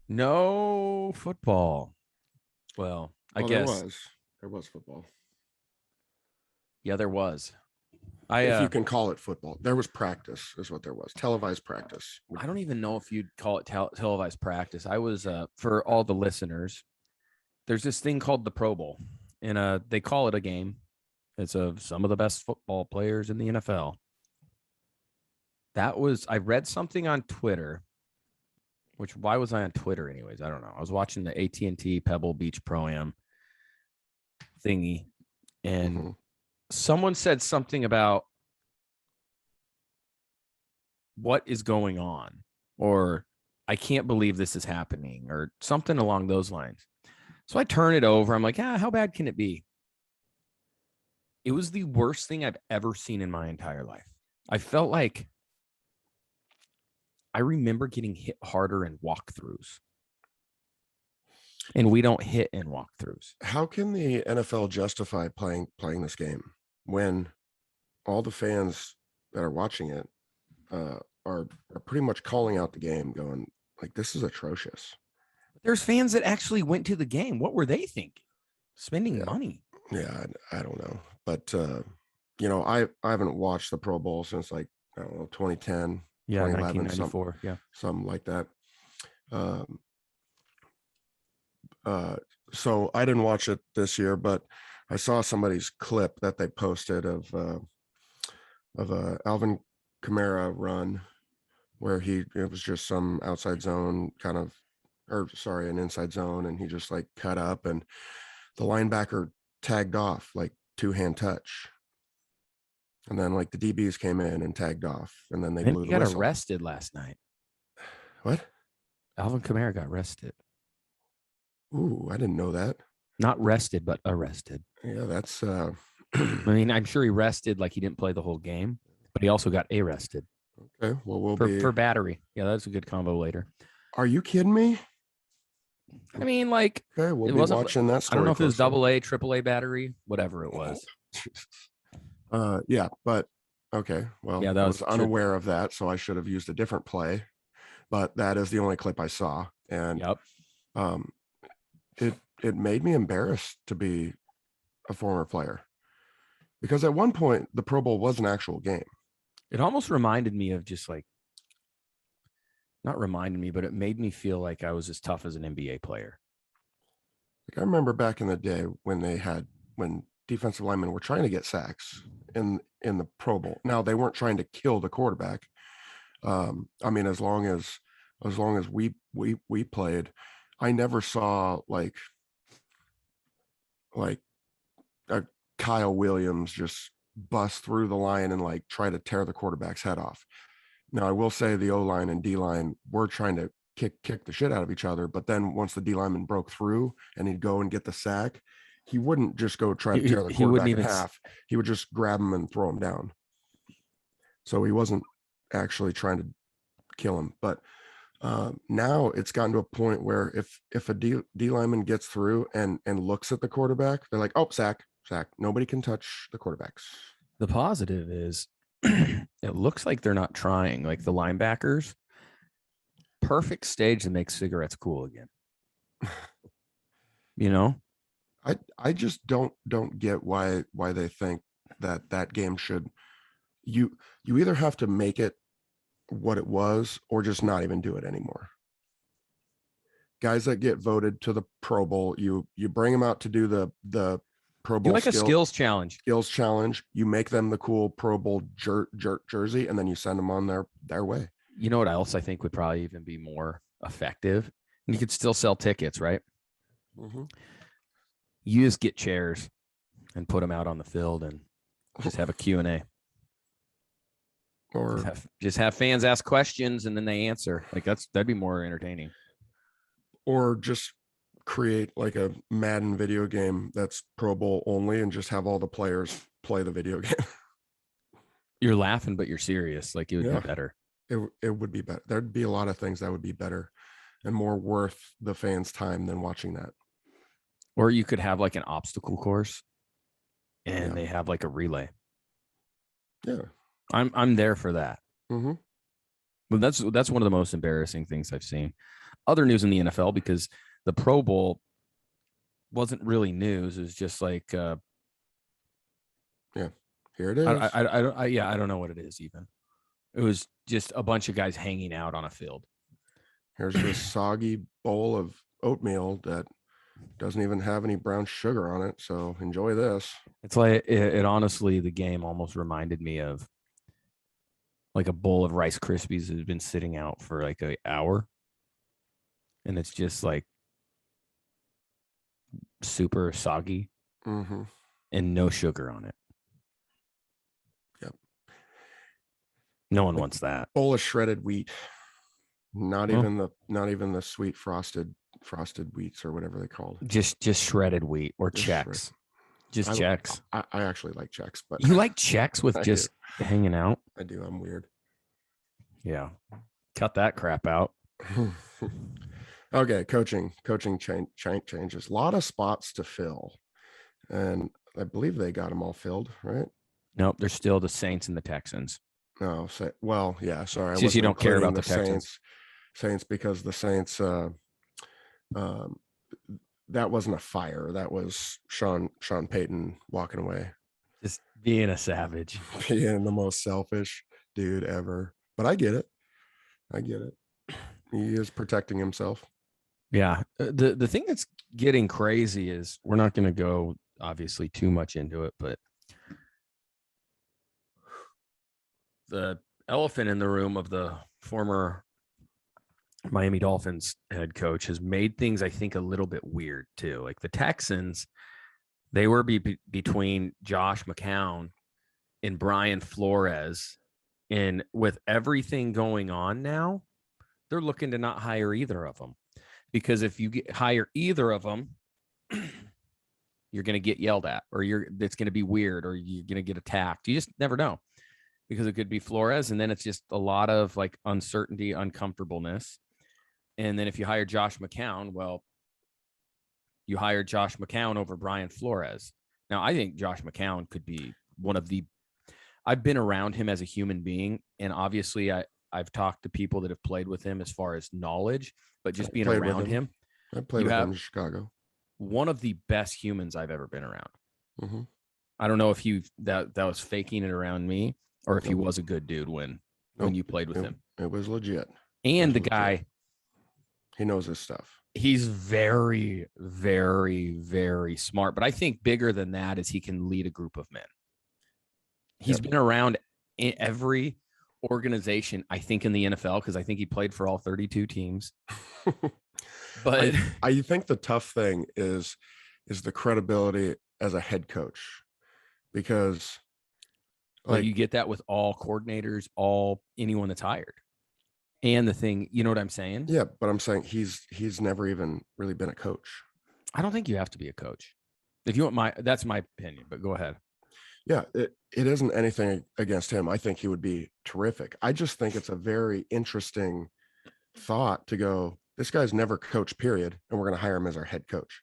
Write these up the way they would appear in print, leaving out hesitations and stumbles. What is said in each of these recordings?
No football. Well, I Oh, there guess. was. There was football. Yeah, there was. I If you can call it football. There was practice, is what there was. Televised practice. I don't even know if you'd call it televised practice. I was for all the listeners. There's this thing called the Pro Bowl, and they call it a game. It's of some of the best football players in the NFL. I read something on Twitter. Which why was I on Twitter anyways? I don't know. I was watching the AT&T Pebble Beach Pro Am thingy, and someone said something about what is going on, or I can't believe this is happening, or something along those lines. So I turn it over. I'm like, how bad can it be? It was the worst thing I've ever seen in my entire life. I felt like I remember getting hit harder in walkthroughs, and we don't hit in walkthroughs. How can the NFL justify playing this game when all the fans that are watching it are pretty much calling out the game, going like, "This is atrocious." There's fans that actually went to the game. What were they thinking? Spending money. Yeah, I don't know, but I haven't watched the Pro Bowl since like I don't know 2010, Yeah, 2011, 1994. something like that. So I didn't watch it this year, but I saw somebody's clip that they posted of a Alvin Kamara run where it was just some outside zone kind of, or sorry, an inside zone, and he just like cut up, and the linebacker tagged off like two-hand touch, and then like the DBs came in and tagged off, and then they blew the whistle. He got arrested last night. What? Alvin Kamara got arrested. Ooh, I didn't know that. Not rested, but arrested. Yeah, that's. I mean, I'm sure he rested like he didn't play the whole game, but he also got arrested. Okay, well, for battery. Yeah, that's a good combo later. Are you kidding me? I mean, like, okay, we'll be watching that story. I don't know if it was AA, AAA battery, whatever it was. Yeah, but okay. Well, yeah, I was unaware of that, so I should have used a different play. But that is the only clip I saw, and it made me embarrassed to be a former player, because at one point the Pro Bowl was an actual game. It almost reminded me of just like, not reminded me, but it made me feel like I was as tough as an NBA player. Like I remember back in the day when defensive linemen were trying to get sacks in the Pro Bowl. Now they weren't trying to kill the quarterback. I mean, as long as we played, I never saw like a Kyle Williams just bust through the line and like try to tear the quarterback's head off. Now I will say the O-line and D-line were trying to kick the shit out of each other, but then once the D-lineman broke through and he'd go and get the sack, he wouldn't just go try to tear the quarterback in half. He would just grab him and throw him down. So he wasn't actually trying to kill him. But now it's gotten to a point where if a D lineman gets through and looks at the quarterback, they're like, oh, sack. Nobody can touch the quarterbacks. The positive is it looks like they're not trying. Like the linebackers, perfect stage to make cigarettes cool again. You know? I just don't get why they think that game should, you either have to make it what it was or just not even do it anymore. Guys that get voted to the Pro Bowl, you bring them out to do the Pro Bowl, like a skills challenge. You make them the cool Pro Bowl jersey, and then you send them on their way. You know what else I think would probably even be more effective? And you could still sell tickets, right? Mm-hmm. You just get chairs and put them out on the field and just have a Q&A. Or just have fans ask questions and then they answer. Like that'd be more entertaining. Or just create like a Madden video game that's Pro Bowl only and just have all the players play the video game. You're laughing, but you're serious. Like it would be better. It would be better. There'd be a lot of things that would be better and more worth the fans' time than watching that. Or you could have like an obstacle course and they have like a relay. Yeah. I'm there for that. Mm-hmm. But that's one of the most embarrassing things I've seen. Other news in the NFL, because the Pro Bowl wasn't really news. It was just like Yeah, here it is. I don't know what it is even. It was just a bunch of guys hanging out on a field. Here's this soggy bowl of oatmeal that doesn't even have any brown sugar on it. So enjoy this. It's like it honestly, the game almost reminded me of like a bowl of Rice Krispies that has been sitting out for like an hour. And it's just like super soggy and no sugar on it. Yep. No one wants that. Bowl of shredded wheat. Not even the sweet frosted wheats or whatever they called. Just shredded wheat or Chex. Just Chex. I actually like Chex, but you like Chex with just hanging out? I do. I'm weird. Yeah. Cut that crap out. Okay, coaching changes. A lot of spots to fill, and I believe they got them all filled, right? Nope, they're still the Saints and the Texans. No, yeah. Sorry, it's just you don't care about the Texans. Saints because the Saints. That wasn't a fire. That was Sean Payton walking away, just being a savage, being the most selfish dude ever. But I get it. He is protecting himself. Yeah. The thing that's getting crazy is we're not going to go obviously too much into it, but the elephant in the room of the former Miami Dolphins head coach has made things, I think, a little bit weird too. Like the Texans, they were between Josh McCown and Brian Flores. And with everything going on now, they're looking to not hire either of them. Because if you hire either of them, you're going to get yelled at, or it's going to be weird, or you're going to get attacked. You just never know, because it could be Flores, and then it's just a lot of like uncertainty, uncomfortableness. And then if you hire Josh McCown, well, you hire Josh McCown over Brian Flores. Now, I think Josh McCown could be I've been around him as a human being, and obviously I've talked to people that have played with him as far as knowledge, but just being around him. I played with him in Chicago. One of the best humans I've ever been around. Mm-hmm. I don't know if that was faking it around me, or if he was a good dude when you played with him. It was legit. And the guy, he knows his stuff. He's very, very, very smart. But I think bigger than that is he can lead a group of men. He's been around in every organization, I think, in the NFL, because I think he played for all 32 teams. But I think the tough thing is the credibility as a head coach, because you get that with all coordinators, anyone that's hired. And the thing, you know what I'm saying? Yeah, but I'm saying he's never even really been a coach. I don't think you have to be a coach. If you want that's my opinion, but go ahead. Yeah, it isn't anything against him. I think he would be terrific. I just think it's a very interesting thought to go, this guy's never coached, period, and we're going to hire him as our head coach.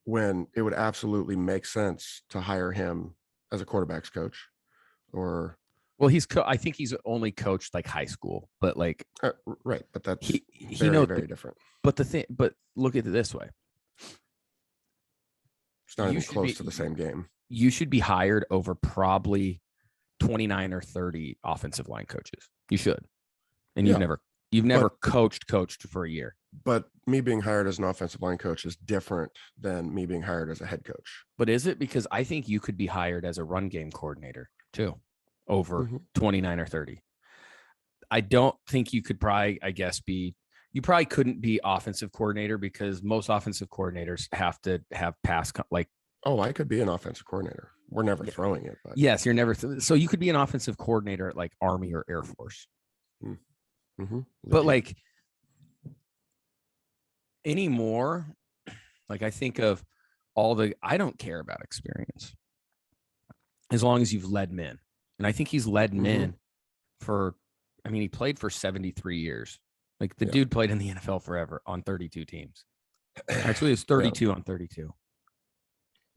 When it would absolutely make sense to hire him as a quarterback's coach, or I think he's only coached like high school, but like right, but that's he very different. But look at it this way. It's not even close to the same game. You should be hired over probably 29 or 30 offensive line coaches. You should. And you've never coached for a year. But me being hired as an offensive line coach is different than me being hired as a head coach. But is it? Because I think you could be hired as a run game coordinator too, over 29 or 30. I don't think you could probably, you probably couldn't be offensive coordinator, because most offensive coordinators have to have pass I could be an offensive coordinator. We're never throwing it. But. Yes, you're never. So you could be an offensive coordinator at like Army or Air Force. Mm-hmm. But like anymore, like I think of I don't care about experience as long as you've led men. And I think he's led men he played for 73 years. Like the dude played in the NFL forever on 32 teams. Actually, it's 32 on 32.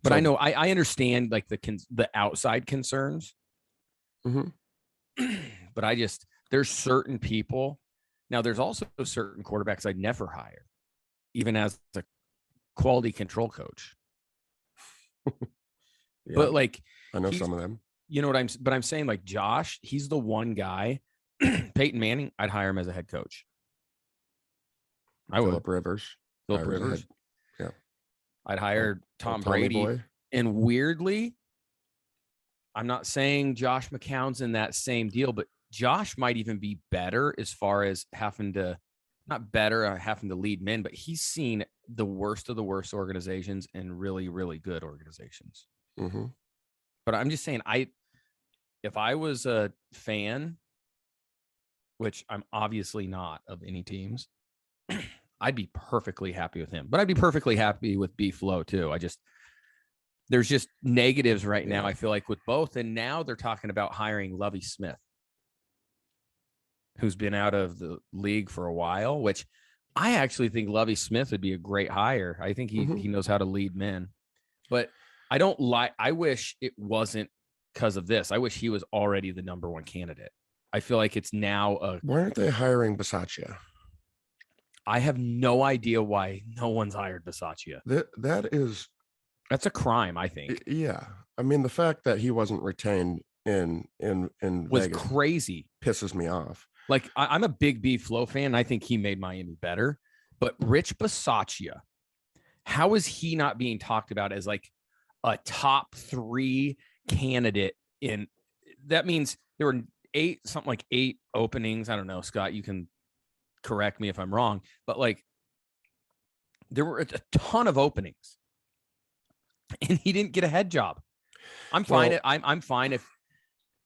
But I know I understand like the outside concerns. But there's certain people. Now, there's also certain quarterbacks I'd never hire, even as a quality control coach. Yeah, But like, I know some of them. You know what I'm saying? Like Josh, he's the one guy. Peyton Manning, I'd hire him as a head coach. Philip Rivers. Philip Rivers. Yeah. I'd hire Tom Tommy Brady. Boy. And weirdly, I'm not saying Josh McCown's in that same deal, but Josh might even be better as far as having to lead men, but he's seen the worst of the worst organizations and really, really good organizations. Mm-hmm. But I'm just saying, if I was a fan, which I'm obviously not of any teams, I'd be perfectly happy with him. But I'd be perfectly happy with B-Flow too. There's just negatives right now, I feel like, with both. And now they're talking about hiring Lovie Smith, who's been out of the league for a while, which I actually think Lovie Smith would be a great hire. I think he knows how to lead men. But I wish it wasn't because of this. I wish he was already the number one candidate. I feel like it's now why aren't they hiring Bisaccia? I have no idea why no one's hired Bisaccia. That's a crime, I think. Yeah. I mean, the fact that he wasn't retained in was Vegas crazy. Pisses me off. Like, I'm a big B-Flow fan. I think he made Miami better. But Rich Bisaccia, how is he not being talked about as like a top 3 candidate in? That means there were something like 8 openings. I don't know, Scott, you can correct me if I'm wrong, but like there were a ton of openings and he didn't get a head job. I'm fine. I'm fine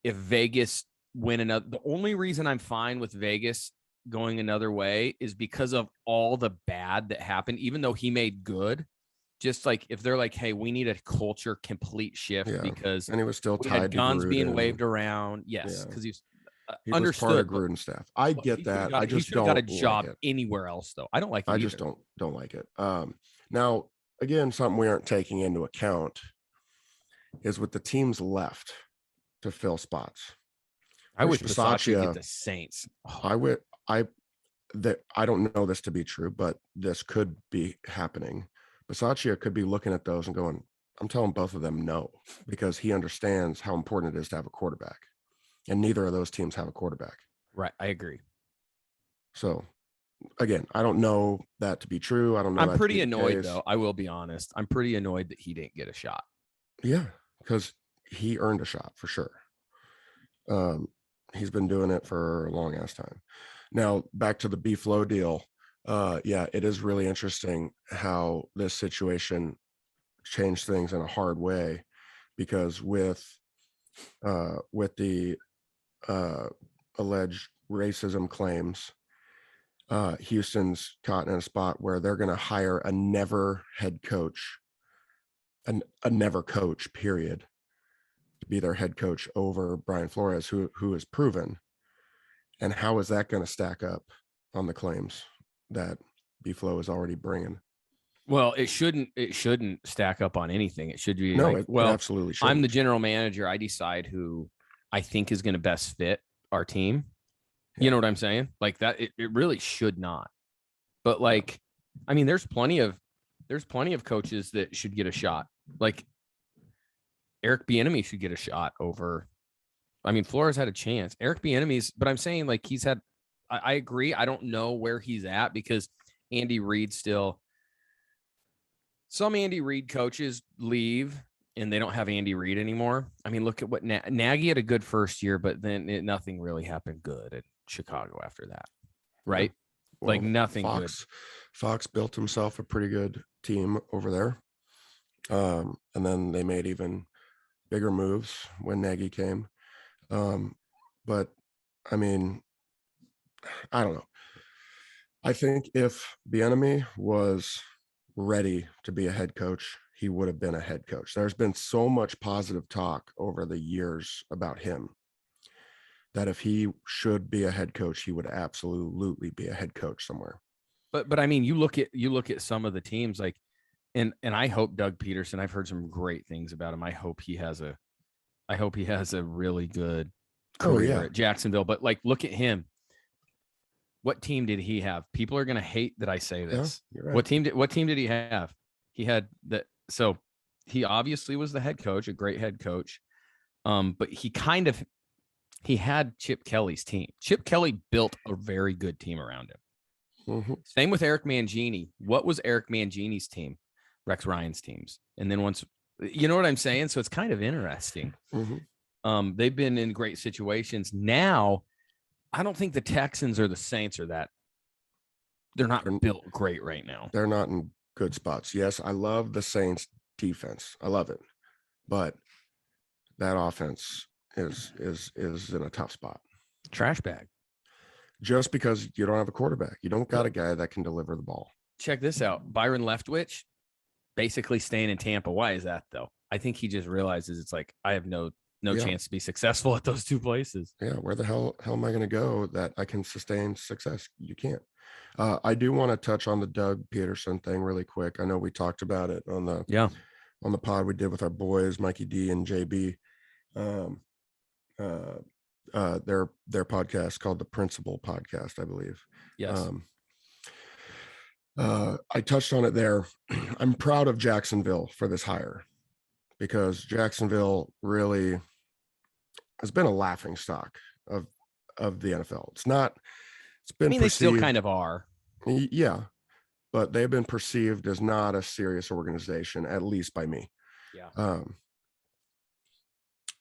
if Vegas win another. The only reason I'm fine with Vegas going another way is because of all the bad that happened, even though he made good. Just like if they're like, hey, we need a culture complete shift because and he was still tied to guns Gruden. being waved around. Yes, because he was part of Gruden staff. I get that. I just don't got a job like it. Anywhere else though. I don't like it. I just don't like it. Now again, something we aren't taking into account is with the teams left to fill spots. I wish Bisaccia get the Saints. Oh. I don't know this to be true, but this could be happening. Bisaccia could be looking at those and going, I'm telling both of them no, because he understands how important it is to have a quarterback. And neither of those teams have a quarterback. Right. I agree. So again, I don't know that to be true. I don't know. I'm pretty annoyed though. I will be honest. I'm pretty annoyed that he didn't get a shot. Yeah. Because he earned a shot for sure. He's been doing it for a long ass time. Now back to the B-Flow deal. It is really interesting how this situation changed things in a hard way, because with the alleged racism claims, Houston's caught in a spot where they're going to hire a never head coach, a never coach, period, to be their head coach over Brian Flores, who is proven. And how is that going to stack up on the claims that B-Flow is already bringing? Well, it shouldn't stack up on anything. It should be it absolutely should. I'm the general manager. I decide who I think is going to best fit our team. Yeah. You know what I'm saying? Like that, it really should not. But like, I mean, there's plenty of coaches that should get a shot. Like Eric Bieniemy should get a shot over. I mean, Flores had a chance. Eric Bieniemy's, but I'm saying like he's had. I agree. I don't know where he's at because Andy Reid still. Some Andy Reid coaches leave and they don't have Andy Reid anymore. I mean, look at what Nagy had a good first year, but then nothing really happened good in Chicago after that, right? Well, like nothing good. Fox built himself a pretty good team over there, and then they made even bigger moves when Nagy came. But I mean, I don't know. I think if Bieniemy was ready to be a head coach, he would have been a head coach. There's been so much positive talk over the years about him that if he should be a head coach, he would absolutely be a head coach somewhere. But I mean, you look at some of the teams like, and I hope Doug Peterson, I've heard some great things about him. I hope he has a really good career at Jacksonville, but like, look at him. What team did he have? People are going to hate that I say this. You're right. What team did he have? He had that. So he obviously was the head coach, a great head coach. But he had Chip Kelly's team. Chip Kelly built a very good team around him. Mm-hmm. Same with Eric Mangini. What was Eric Mangini's team? Rex Ryan's teams. And then once, you know what I'm saying? So it's kind of interesting. Mm-hmm. They've been in great situations. Now, I don't think the Texans or the Saints are that. They're not built great right now. They're not in good spots. Yes, I love the Saints defense. I love it. But that offense is in a tough spot. Trash bag. Just because you don't have a quarterback. You don't got a guy that can deliver the ball. Check this out. Byron Leftwich basically staying in Tampa. Why is that, though? I think he just realizes it's like, I have no chance to be successful at those two places. Yeah, where the hell am I going to go that I can sustain success? You can't. I do want to touch on the Doug Peterson thing really quick. I know we talked about it on the pod we did with our boys, Mikey D and JB. Their podcast called the Principal Podcast, I believe. Yes. I touched on it there. I'm proud of Jacksonville for this hire because Jacksonville really has been a laughing stock of the NFL. It's been they still kind of are. Yeah, but they've been perceived as not a serious organization, at least by me. Yeah.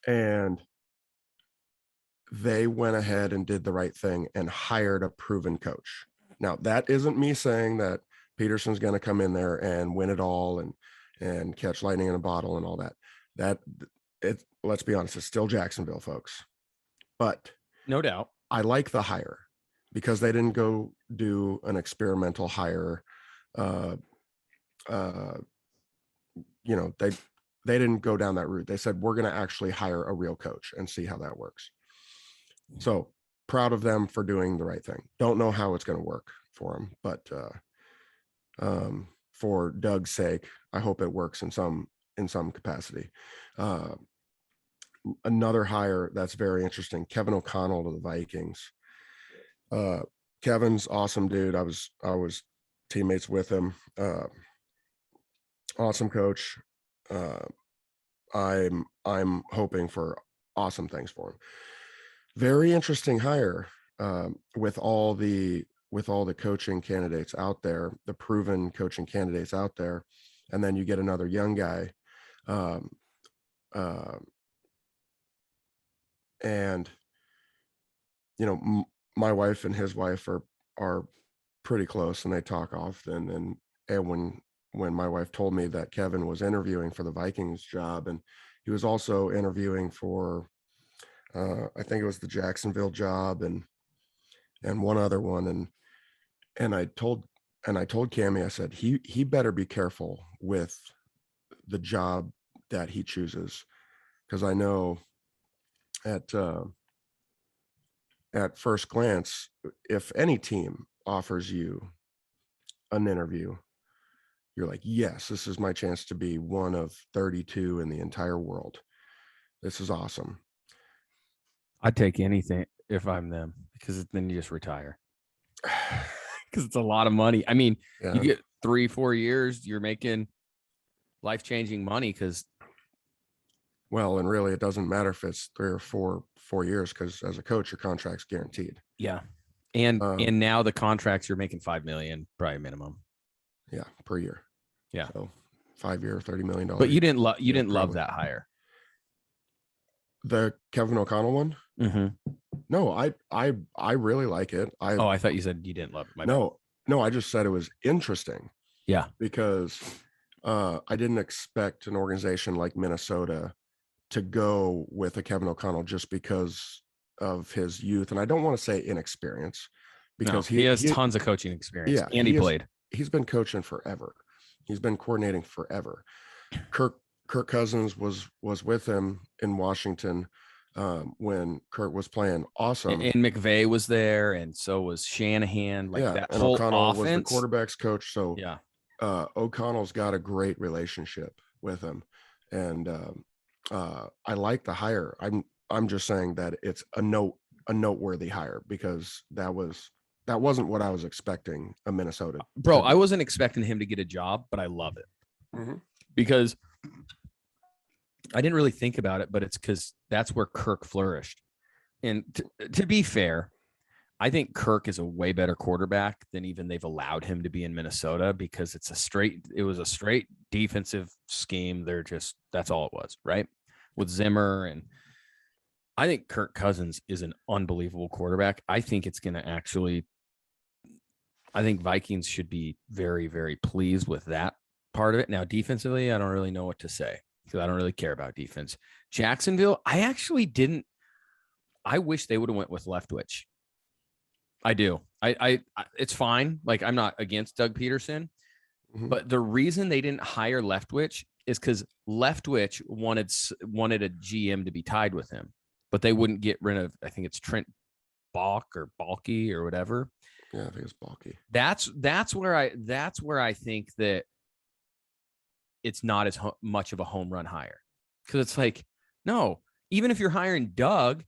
And they went ahead and did the right thing and hired a proven coach. Now, that isn't me saying that Peterson's going to come in there and win it all and catch lightning in a bottle and all that. Let's be honest, it's still Jacksonville, folks. But no doubt, I like the hire because they didn't go do an experimental hire. They didn't go down that route. They said, we're going to actually hire a real coach and see how that works. So proud of them for doing the right thing. Don't know how it's going to work for them, but for Doug's sake, I hope it works in some capacity. Another hire that's very interesting, Kevin O'Connell to the Vikings. Kevin's awesome dude. I was teammates with him. Awesome coach. I'm hoping for awesome things for him. Very interesting hire with all the coaching candidates out there, the proven coaching candidates out there, and then you get another young guy. And my wife and his wife are pretty close, and they talk often. And when my wife told me that Kevin was interviewing for the Vikings job, and he was also interviewing for, I think it was the Jacksonville job and one other one, and I told Cammie, I said he better be careful with the job that he chooses, because I know at first glance, if any team offers you an interview, you're like, yes, this is my chance to be one of 32 in the entire world. This is awesome. I'd take anything if I'm them, because then you just retire. Because it's a lot of money. I mean, you get 3-4 years, you're making life-changing money. Well, and really, it doesn't matter if it's 3 or 4 years, because as a coach, your contract's guaranteed. Yeah, and now the contracts you're making $5 million probably minimum. Yeah, per year. Yeah, so 5 year, $30 million. But you didn't love that hire. The Kevin O'Connell one? Mm-hmm. No, I really like it. I thought you said you didn't love it. No, I just said it was interesting. Yeah, because I didn't expect an organization like Minnesota to go with a Kevin O'Connell just because of his youth, and I don't want to say inexperience, because he has tons of coaching experience. Yeah, and he played. He's been coaching forever. He's been coordinating forever. Kirk Cousins was with him in Washington when Kurt was playing awesome. And McVay was there, and so was Shanahan. That and whole O'Connell offense was the quarterback's coach. So yeah, O'Connell's got a great relationship with him, and I like the hire. I'm just saying that it's a noteworthy hire, because that wasn't what I was expecting a Minnesota. Bro, I wasn't expecting him to get a job, but I love it because I didn't really think about it, but it's because that's where Kirk flourished. And to be fair, I think Kirk is a way better quarterback than even they've allowed him to be in Minnesota, because it was a straight defensive scheme. That's all it was, right? With Zimmer. And I think Kirk Cousins is an unbelievable quarterback. I think Vikings should be very, very pleased with that part of it. Now, defensively, I don't really know what to say because I don't really care about defense. Jacksonville, I wish they would have went with Leftwich. I do. I it's fine. Like, I'm not against Doug Peterson, but the reason they didn't hire Leftwich is because Leftwich wanted a GM to be tied with him, but they wouldn't get rid of, I think it's Trent Balky or whatever. Yeah, I think it's Balky. That's where I think that it's not as much of a home run hire, because it's like, no, even if you're hiring Doug,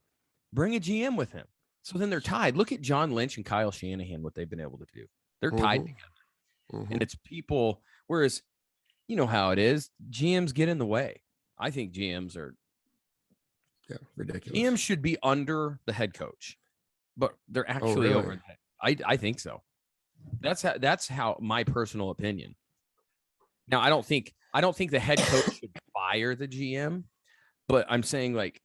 bring a GM with him. So then they're tied. Look at John Lynch and Kyle Shanahan, what they've been able to do. They're tied together. And it's people, whereas you know how it is, GMs get in the way. I think GMs are ridiculous. GMs should be under the head coach, but they're actually over the head. I think so. That's how my personal opinion. Now, I don't think the head coach should fire the GM, but I'm saying, like,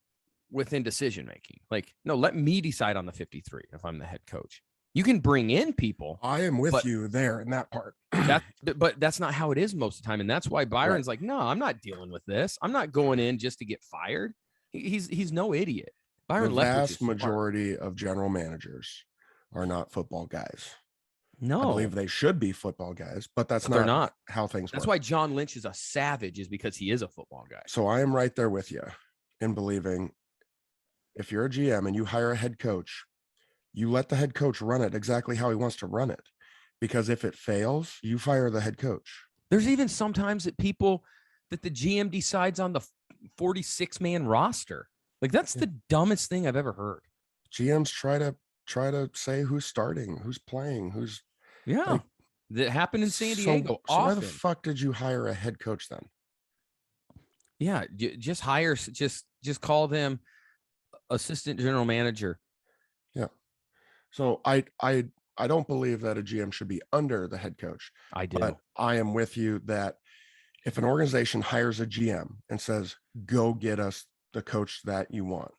within decision making, like, no, let me decide on the 53 if I'm the head coach. You can bring in people. I am with you there in that part. But that's not how it is most of the time, and that's why Byron's like, no, I'm not dealing with this. I'm not going in just to get fired. He's no idiot. Byron, the vast majority of general managers are not football guys. No, I believe they should be football guys, but they're not how things work. That's why John Lynch is a savage, is because he is a football guy. So I am right there with you in believing, if you're a GM and you hire a head coach, you let the head coach run it exactly how he wants to run it. Because if it fails, you fire the head coach. There's even sometimes that the GM decides on the 46-man roster. Like, that's the dumbest thing I've ever heard. GMs try to say who's starting, who's playing, who's that happened in San Diego. So why the fuck did you hire a head coach then? Yeah, just hire, just call them assistant general manager. Yeah. So I don't believe that a GM should be under the head coach. I do. But I am with you that if an organization hires a GM and says, go get us the coach that you want,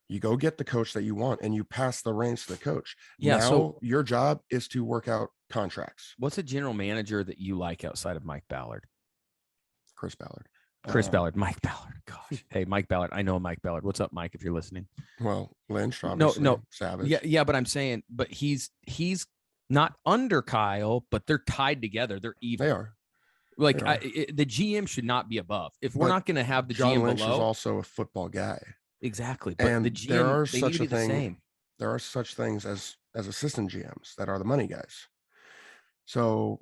you go get the coach that you want and you pass the reins to the coach. Yeah. Now so your job is to work out contracts. What's a general manager that you like outside of Mike Ballard? Chris Ballard. Mike Ballard. Gosh. Hey, Mike Ballard. I know Mike Ballard. What's up, Mike, if you're listening? Well, Lynch, obviously. No. Savage. Yeah, but I'm saying, but he's not under Kyle, but they're tied together. They're even. They are. Like, the GM should not be above. If we're not going to have the John GM Lynch below, is also a football guy. Exactly. But and the GM, there are they such need to be a thing. The same. There are such things as assistant GMs that are the money guys. So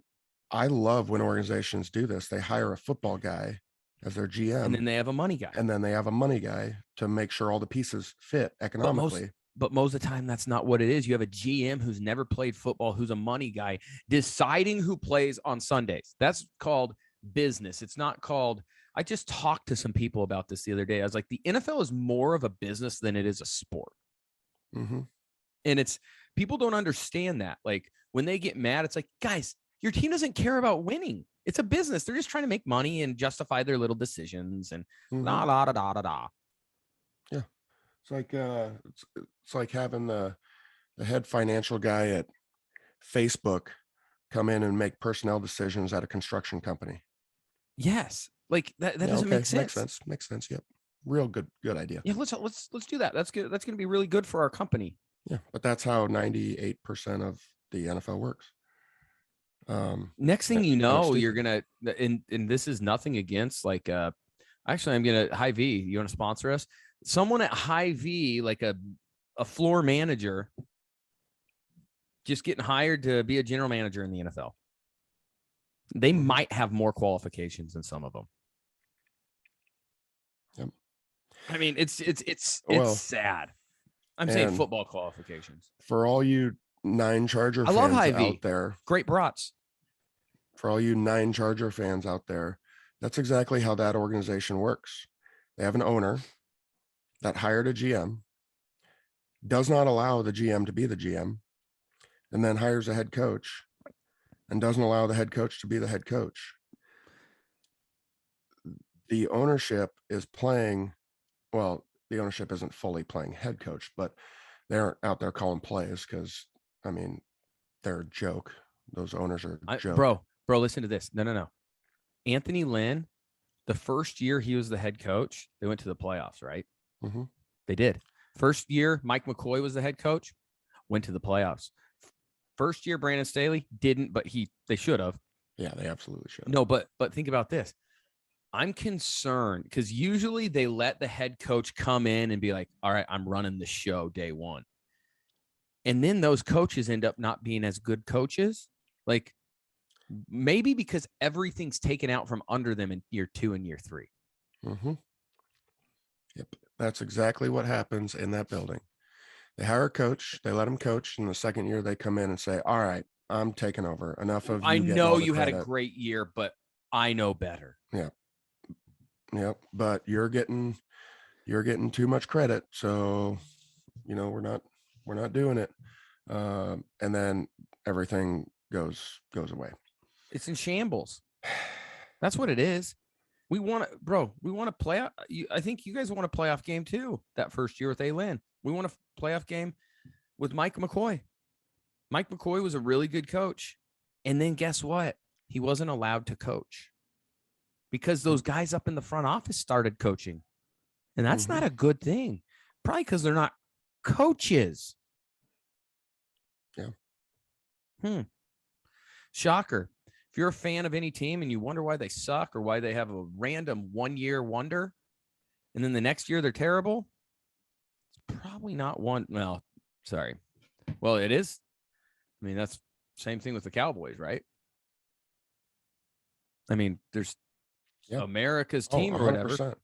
I love when organizations do this. They hire a football guy as their GM, and then they have a money guy, and then they have a money guy to make sure all the pieces fit economically. But most of the time, that's not what it is. You have a GM who's never played football, who's a money guy, deciding who plays on Sundays. That's called business. It's not called. I just talked to some people about this the other day. I was like, the NFL is more of a business than it is a sport. Mm-hmm. And people don't understand that. Like, when they get mad, it's like, guys, your team doesn't care about winning. It's a business. They're just trying to make money and justify their little decisions and da da da da da. Yeah, it's like having the head financial guy at Facebook come in and make personnel decisions at a construction company. Yes, like that doesn't make sense. Makes sense. Yep, real good idea. Yeah, let's do that. That's good. That's going to be really good for our company. Yeah, but that's how 98% of the NFL works. Next thing you know, you're gonna, and this is nothing against, like, actually, I'm gonna Hy-Vee. You want to sponsor us? Someone at Hy-Vee, like a floor manager, just getting hired to be a general manager in the NFL. They might have more qualifications than some of them. Yep. I mean, it's Well, sad. I'm saying and football qualifications. for all you 9 Charger I love fans Hy-Vee. out there, Great brats. for all you 9 Charger fans out there, that's exactly how that organization works. They have an owner that hired a GM, does not allow the GM to be the GM, and then hires a head coach and doesn't allow the head coach to be the head coach. The ownership is playing, well, the ownership isn't fully playing head coach, but they're out there calling plays because, I mean, they're a joke. Those owners are a joke. Bro, listen to this. No. Anthony Lynn, the first year he was the head coach, they went to the playoffs, right? Mm-hmm. They did. First year, Mike McCoy was the head coach, went to the playoffs. First year, Brandon Staley didn't, but they should have. Yeah, they absolutely should. No, but think about this. I'm concerned because usually they let the head coach come in and be like, all right, I'm running the show day one. And then those coaches end up not being as good coaches. Like maybe because everything's taken out from under them in year 2 and year 3. Mm-hmm. Yep. That's exactly what happens in that building. They hire a coach, they let him coach, and the second year they come in and say, all right, I'm taking over. Enough of you. I know you had a great year, but I know better. Yeah. Yep. But you're getting too much credit. So, we're not doing it. And then everything goes away. It's in shambles. That's what it is. We want to play. I think you guys want a playoff game too. That first year with A-Lin. We want a playoff game with Mike McCoy. Mike McCoy was a really good coach. And then guess what? He wasn't allowed to coach because those guys up in the front office started coaching. And that's not a good thing. Probably because they're not coaches. Yeah. Shocker. If you're a fan of any team and you wonder why they suck or why they have a random 1-year wonder, and then the next year they're terrible, it's probably not one. Well, sorry. Well, it is. I mean, that's the same thing with the Cowboys, right? I mean, there's America's team or whatever.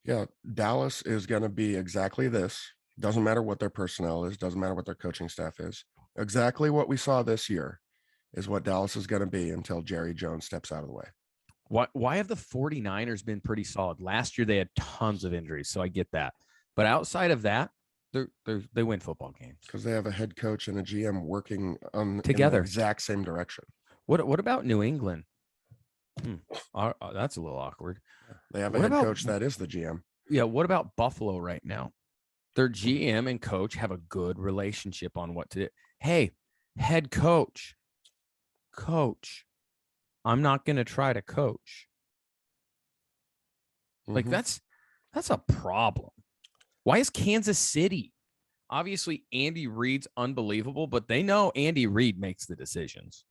Yeah, Dallas is going to be exactly this. Doesn't matter what their personnel is. Doesn't matter what their coaching staff is. Exactly what we saw this year is what Dallas is going to be until Jerry Jones steps out of the way. Why have the 49ers been pretty solid? Last year, they had tons of injuries, so I get that. But outside of that, they win football games. Because they have a head coach and a GM working together. In the exact same direction. What about New England? That's a little awkward. They have a head coach that is the GM. Yeah, what about Buffalo right now? Their GM and coach have a good relationship on what to do. Hey, head coach, I'm not going to try to coach. Like that's a problem. Why is Kansas City? Obviously, Andy Reid's unbelievable, but they know Andy Reid makes the decisions.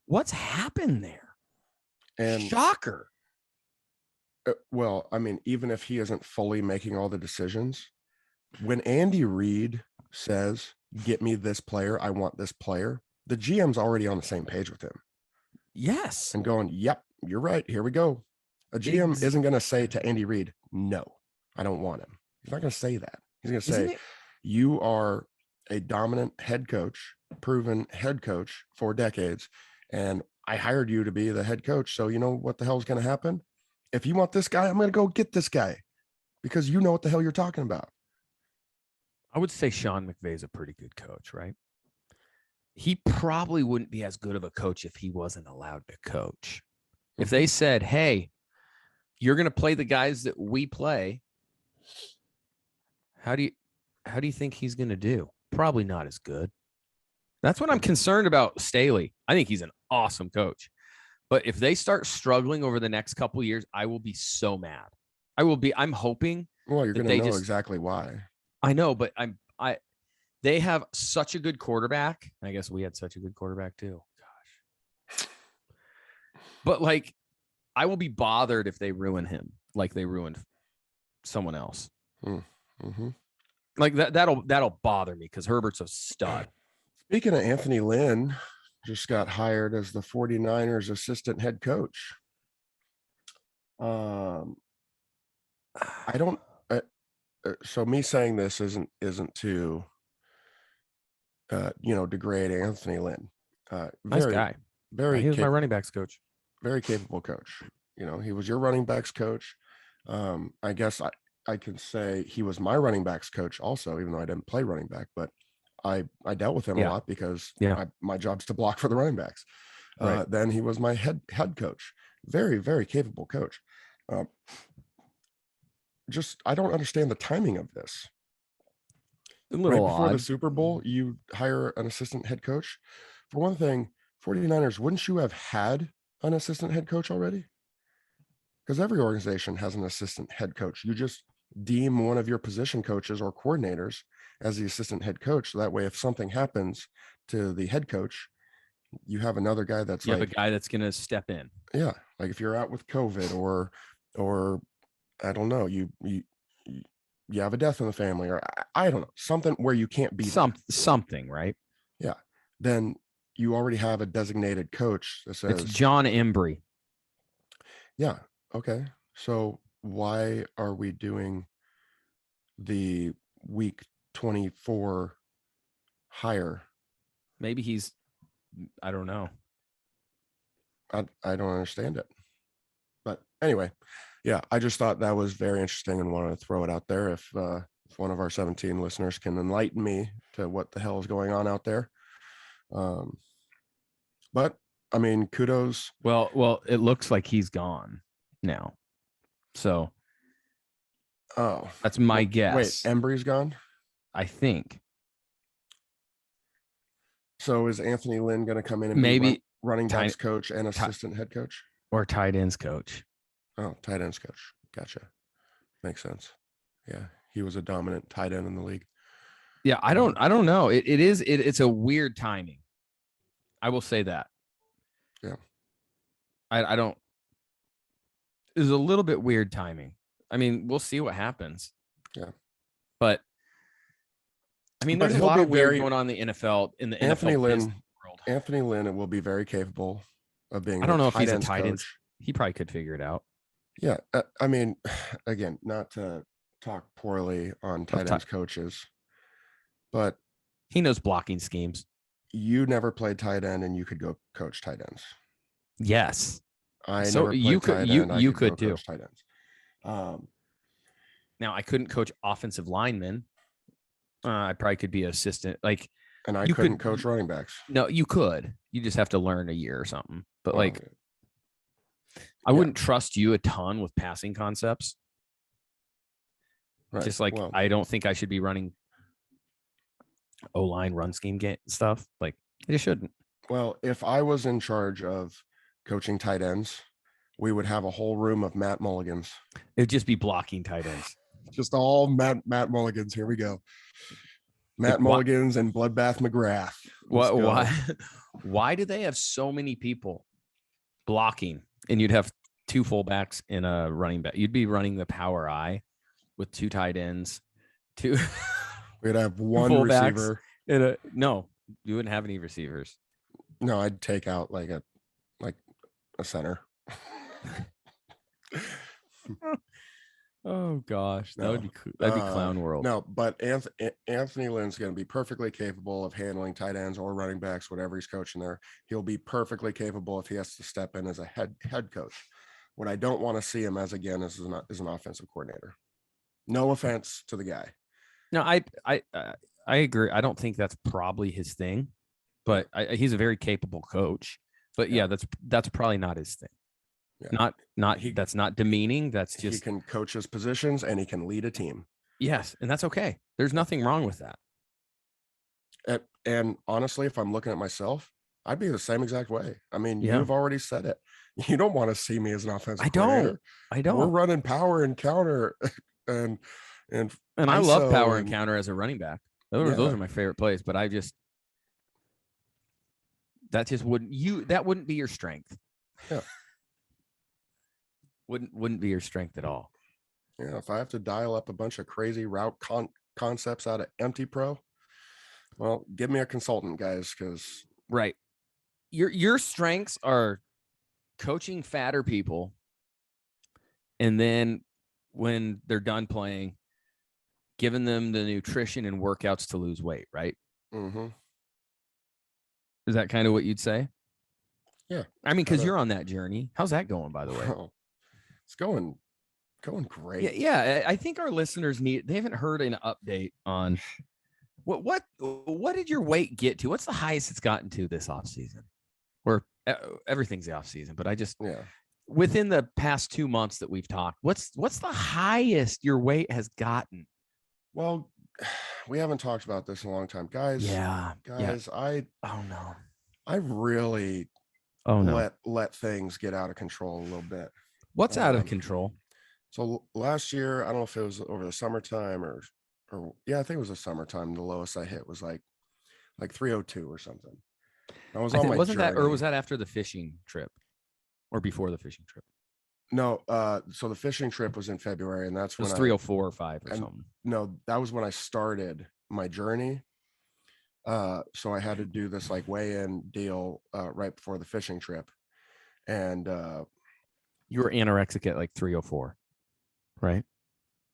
What's happened there? And shocker. Well, I mean, even if he isn't fully making all the decisions, when Andy Reid says, get me this player, I want this player, the GM's already on the same page with him. Yes. And going, yep, you're right. Here we go. A GM isn't going to say to Andy Reid, no, I don't want him. He's not going to say that. He's going to say, you are a dominant head coach, proven head coach for decades. And I hired you to be the head coach. So you know what the hell is going to happen? If you want this guy, I'm going to go get this guy because you know what the hell you're talking about. I would say Sean McVay is a pretty good coach, right? He probably wouldn't be as good of a coach if he wasn't allowed to coach. If they said, hey, you're going to play the guys that we play, how do you think he's going to do? Probably not as good. That's what I'm concerned about Staley. I think he's an awesome coach. But if they start struggling over the next couple of years, I will be so mad. I'm hoping. Well, you're going to know exactly why. I know, but they have such a good quarterback. I guess we had such a good quarterback too. Gosh. But like, I will be bothered if they ruin him like they ruined someone else. Like that'll bother me because Herbert's a stud. Speaking of Anthony Lynn, just got hired as the 49ers assistant head coach. I don't. So me saying this isn't to degrade Anthony Lynn. Nice Very, guy. very He was my capable, running backs coach. very capable coach. He was your running backs coach. I guess I can say he was my running backs coach also, even though I didn't play running back, but I dealt with him a lot because my job's to block for the running backs. Right. Then he was my head coach. Very, very capable coach. Just I don't understand the timing of this. A little Right before the odd. Super Bowl, you hire an assistant head coach. For one thing, 49ers, wouldn't you have had an assistant head coach already? Because every organization has an assistant head coach. You just deem one of your position coaches or coordinators as the assistant head coach. So that way, if something happens to the head coach, you have another guy that's You have a guy that's going to step in. Yeah, like if you're out with COVID or I don't know, you have a death in the family, or I don't know, something where you can't be something, right? Yeah. Then you already have a designated coach that says it's John Embry. Yeah. Okay. So why are we doing the week 24 hire? Maybe I don't know. I don't understand it. But anyway, yeah, I just thought that was very interesting and wanted to throw it out there. If one of our 17 listeners can enlighten me to what the hell is going on out there. But I mean, kudos. Well, it looks like he's gone now. So that's my guess. Wait, Embry's gone? I think. So is Anthony Lynn going to come in and maybe be running backs coach and assistant head coach? Or tight ends coach. Oh, tight ends coach. Gotcha. Makes sense. Yeah. He was a dominant tight end in the league. Yeah, I don't know. It's a weird timing. I will say that. Yeah. I don't. It's a little bit weird timing. I mean, we'll see what happens. Yeah. But I mean, there's a lot of weird going on in the NFL Anthony NFL Lynn world. Anthony Lynn will be very capable of being. I don't know if he's a tight end. He probably could figure it out. Yeah. I mean, again, not to talk poorly on tight ends coaches, but he knows blocking schemes. You never played tight end and you could go coach tight ends. Yes. So you could too. Tight ends. Now I couldn't coach offensive linemen. I probably could be an assistant. And I couldn't coach running backs. No, you could. You just have to learn a year or something. But I wouldn't trust you a ton with passing concepts. Right. Just I don't think I should be running O-line run scheme stuff. I just shouldn't. Well, if I was in charge of coaching tight ends, we would have a whole room of Matt Mulligans. It'd just be blocking tight ends. Just all Matt Mulligans. Here we go. Matt Mulligans and Bloodbath McGrath. Why do they have so many people blocking? And you'd have two fullbacks and a running back. You'd be running the power I with two tight ends. We'd have one receiver. No, you wouldn't have any receivers. No, I'd take out a center. Oh gosh, that would be cool. That'd be clown world. No, but Anthony Lynn's going to be perfectly capable of handling tight ends or running backs, whatever he's coaching there. He'll be perfectly capable if he has to step in as a head coach. What I don't want to see him as again is an offensive coordinator. No offense to the guy. No, I agree. I don't think that's probably his thing, but he's a very capable coach. But yeah, that's probably not his thing. Yeah. That's not demeaning. That's just he can coach his positions and he can lead a team. Yes, and that's okay. There's nothing wrong with that. And honestly, if I'm looking at myself, I'd be the same exact way. I mean, you've already said it. You don't want to see me as an offensive coordinator. I don't. We're running power and counter and I love power and counter as a running back. Those are my favorite plays, but that wouldn't be your strength. Yeah. Wouldn't be your strength at all. Yeah, if I have to dial up a bunch of crazy route concepts out of Empty Pro, well, give me a consultant, guys, because right. Your strengths are coaching fatter people and then when they're done playing, giving them the nutrition and workouts to lose weight, right? Mm-hmm. Is that kind of what you'd say? Yeah. I mean, because you're on that journey. How's that going, by the way? It's going great. Yeah. I think our listeners they haven't heard an update on what did your weight get to? What's the highest it's gotten to this off season? Or everything's the off season, but within the past 2 months that we've talked, what's the highest your weight has gotten? Well, we haven't talked about this in a long time, guys. I really let things get out of control a little bit. What's out of control? So last year, I don't know if it was over the summertime or I think it was the summertime. The lowest I hit was like 302 or something. I was on my wasn't journey. that, or was that after the fishing trip or before the fishing trip? No, so the fishing trip was in February, and that's when it was 304 or 5 or something. No, that was when I started my journey. So I had to do this like weigh-in deal right before the fishing trip, and you were anorexic at like 304, right?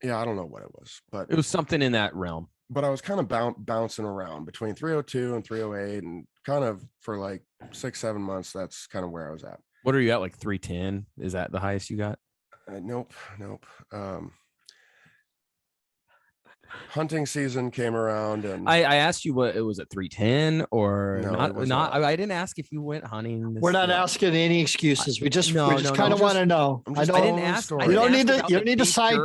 Yeah, I don't know what it was, but it was something in that realm. But I was kind of bouncing around between 302 and 308, and kind of for like 6-7 months. That's kind of where I was at. What are you at? Like 310? Is that the highest you got? Nope. Hunting season came around, and I asked you what it was at 310 or no, not. I didn't ask if you went hunting. We're not asking any excuses. We just kind of want to know. I didn't ask. You don't need to side.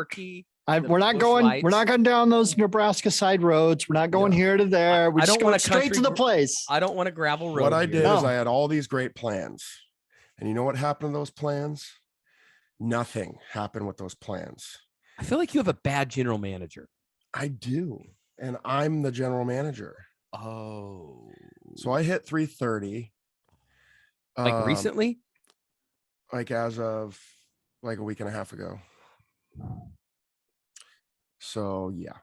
We're not going down those Nebraska side roads. We're not going here to there. We just go straight to the place. I don't want a gravel road. What I did is I had all these great plans, and you know what happened to those plans? Nothing happened with those plans. I feel like you have a bad general manager. I do. And I'm the general manager. Oh. So I hit 330. Like recently? Like as of like a week and a half ago. So yeah.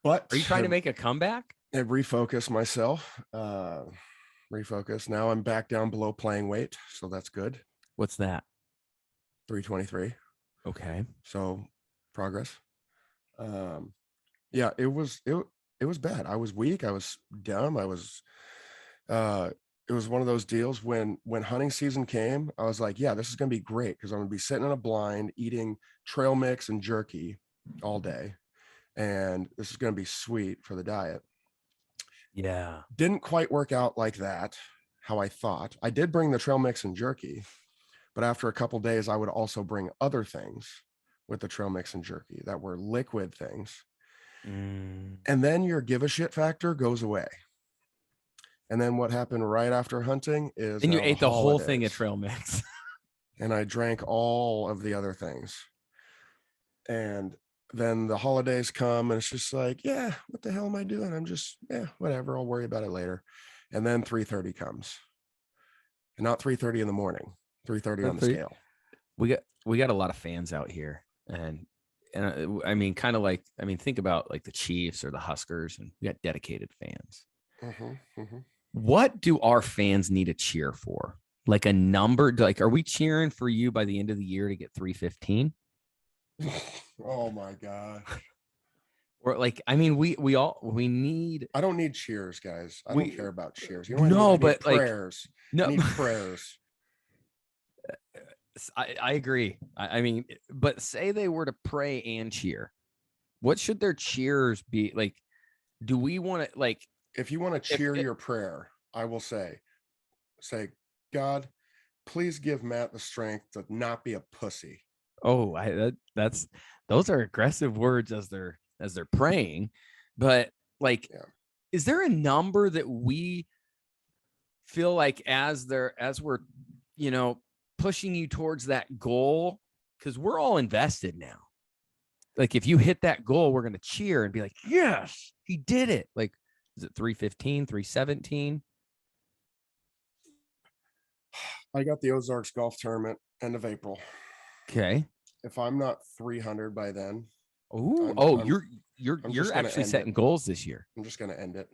But are you trying to make a comeback? I refocus myself. Refocus. Now I'm back down below playing weight. So that's good. What's that? 323. Okay. So progress. Yeah, it was bad. I was weak. I was dumb. I was it was one of those deals when hunting season came, I was like, yeah, this is gonna be great because I'm gonna be sitting in a blind eating trail mix and jerky all day, and this is gonna be sweet for the diet. Yeah, didn't quite work out like that, how I thought. I did bring the trail mix and jerky, but after a couple days I would also bring other things with the trail mix and jerky that were liquid things. And then your give a shit factor goes away. And then what happened right after hunting is and you ate the whole thing of trail mix. And I drank all of the other things. And then the holidays come and it's just like, yeah, what the hell am I doing? I'm just, whatever. I'll worry about it later. And then 3:30 comes. And not 3:30 in the morning, 3:30 on the scale. We got a lot of fans out here. And I mean, kind of like, think about like the Chiefs or the Huskers, and we got dedicated fans. What do our fans need to cheer for? Like a number, like, are we cheering for you by the end of the year to get 315? Oh my God. Or like, we need. I don't need cheers, guys. I don't care about cheers. You know, I need but prayers. No, I need prayers. I agree. I mean, but say they were to pray and cheer, what should their cheers be? Like, do we want to, like, if you want to cheer your prayer, I will say, God, please give Matt the strength to not be a pussy. Oh, those are aggressive words as they're praying, but like, is there a number that we feel like as we're, pushing you towards that goal? Because we're all invested now. Like, if you hit that goal, we're going to cheer and be like, yes, he did it. Like, is it 315, 317? I got the Ozarks golf tournament end of April. Okay. If I'm not 300 by then. You're actually setting goals this year. I'm just going to end it.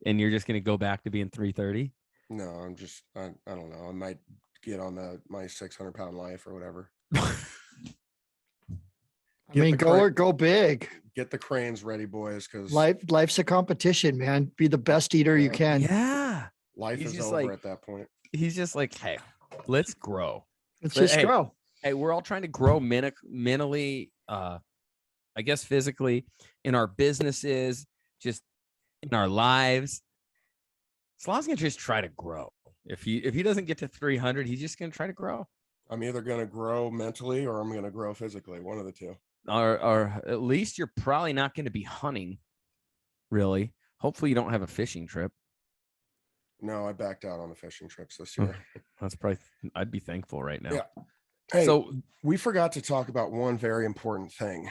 And you're just going to go back to being 330? No, I don't know. I might get on my 600-pound life or whatever. Go big. Get the cranes ready, boys, because life's a competition, man. Be the best eater you can. Yeah. Life is over at that point. He's just like, hey, let's grow. Let's grow. Hey, we're all trying to grow mentally, I guess physically, in our businesses, just in our lives. Slau's gonna just try to grow. If he doesn't get to 300, he's just gonna try to grow. I'm either gonna grow mentally or I'm gonna grow physically. One of the two. Or at least you're probably not going to be hunting. Really. Hopefully you don't have a fishing trip. No, I backed out on the fishing trips this year. That's probably, I'd be thankful right now. Yeah. Hey, so we forgot to talk about one very important thing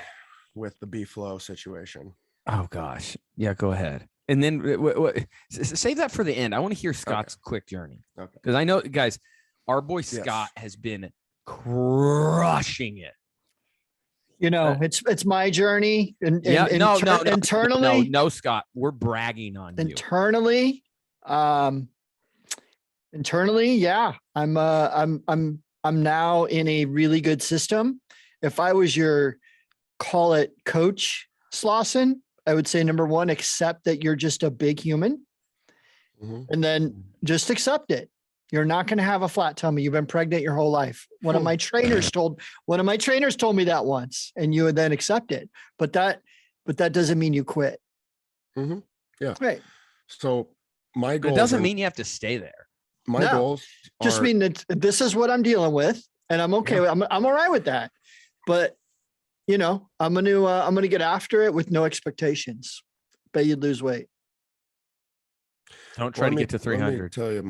with the B-Flow situation. Oh gosh. Yeah, go ahead. And then save that for the end. I want to hear Scott's quick journey. Okay. Because I know, guys, our boy Scott has been crushing it. You know, it's my journey. Internally. No, Scott, we're bragging on you. Internally, yeah, I'm now in a really good system. If I was your call it coach, Slauson, I would say number one, accept that you're just a big human, and then just accept it. You're not going to have a flat tummy. You've been pregnant your whole life. One of my trainers told me that once, and you would then accept it. But that doesn't mean you quit. Mm-hmm. Yeah. Right. So my goal. It doesn't mean you have to stay there. My goals just mean that this is what I'm dealing with, and I'm okay. Yeah. I'm all right with that. But I'm gonna get after it with no expectations. Bet you'd lose weight. Don't try to get to 300. Let me tell you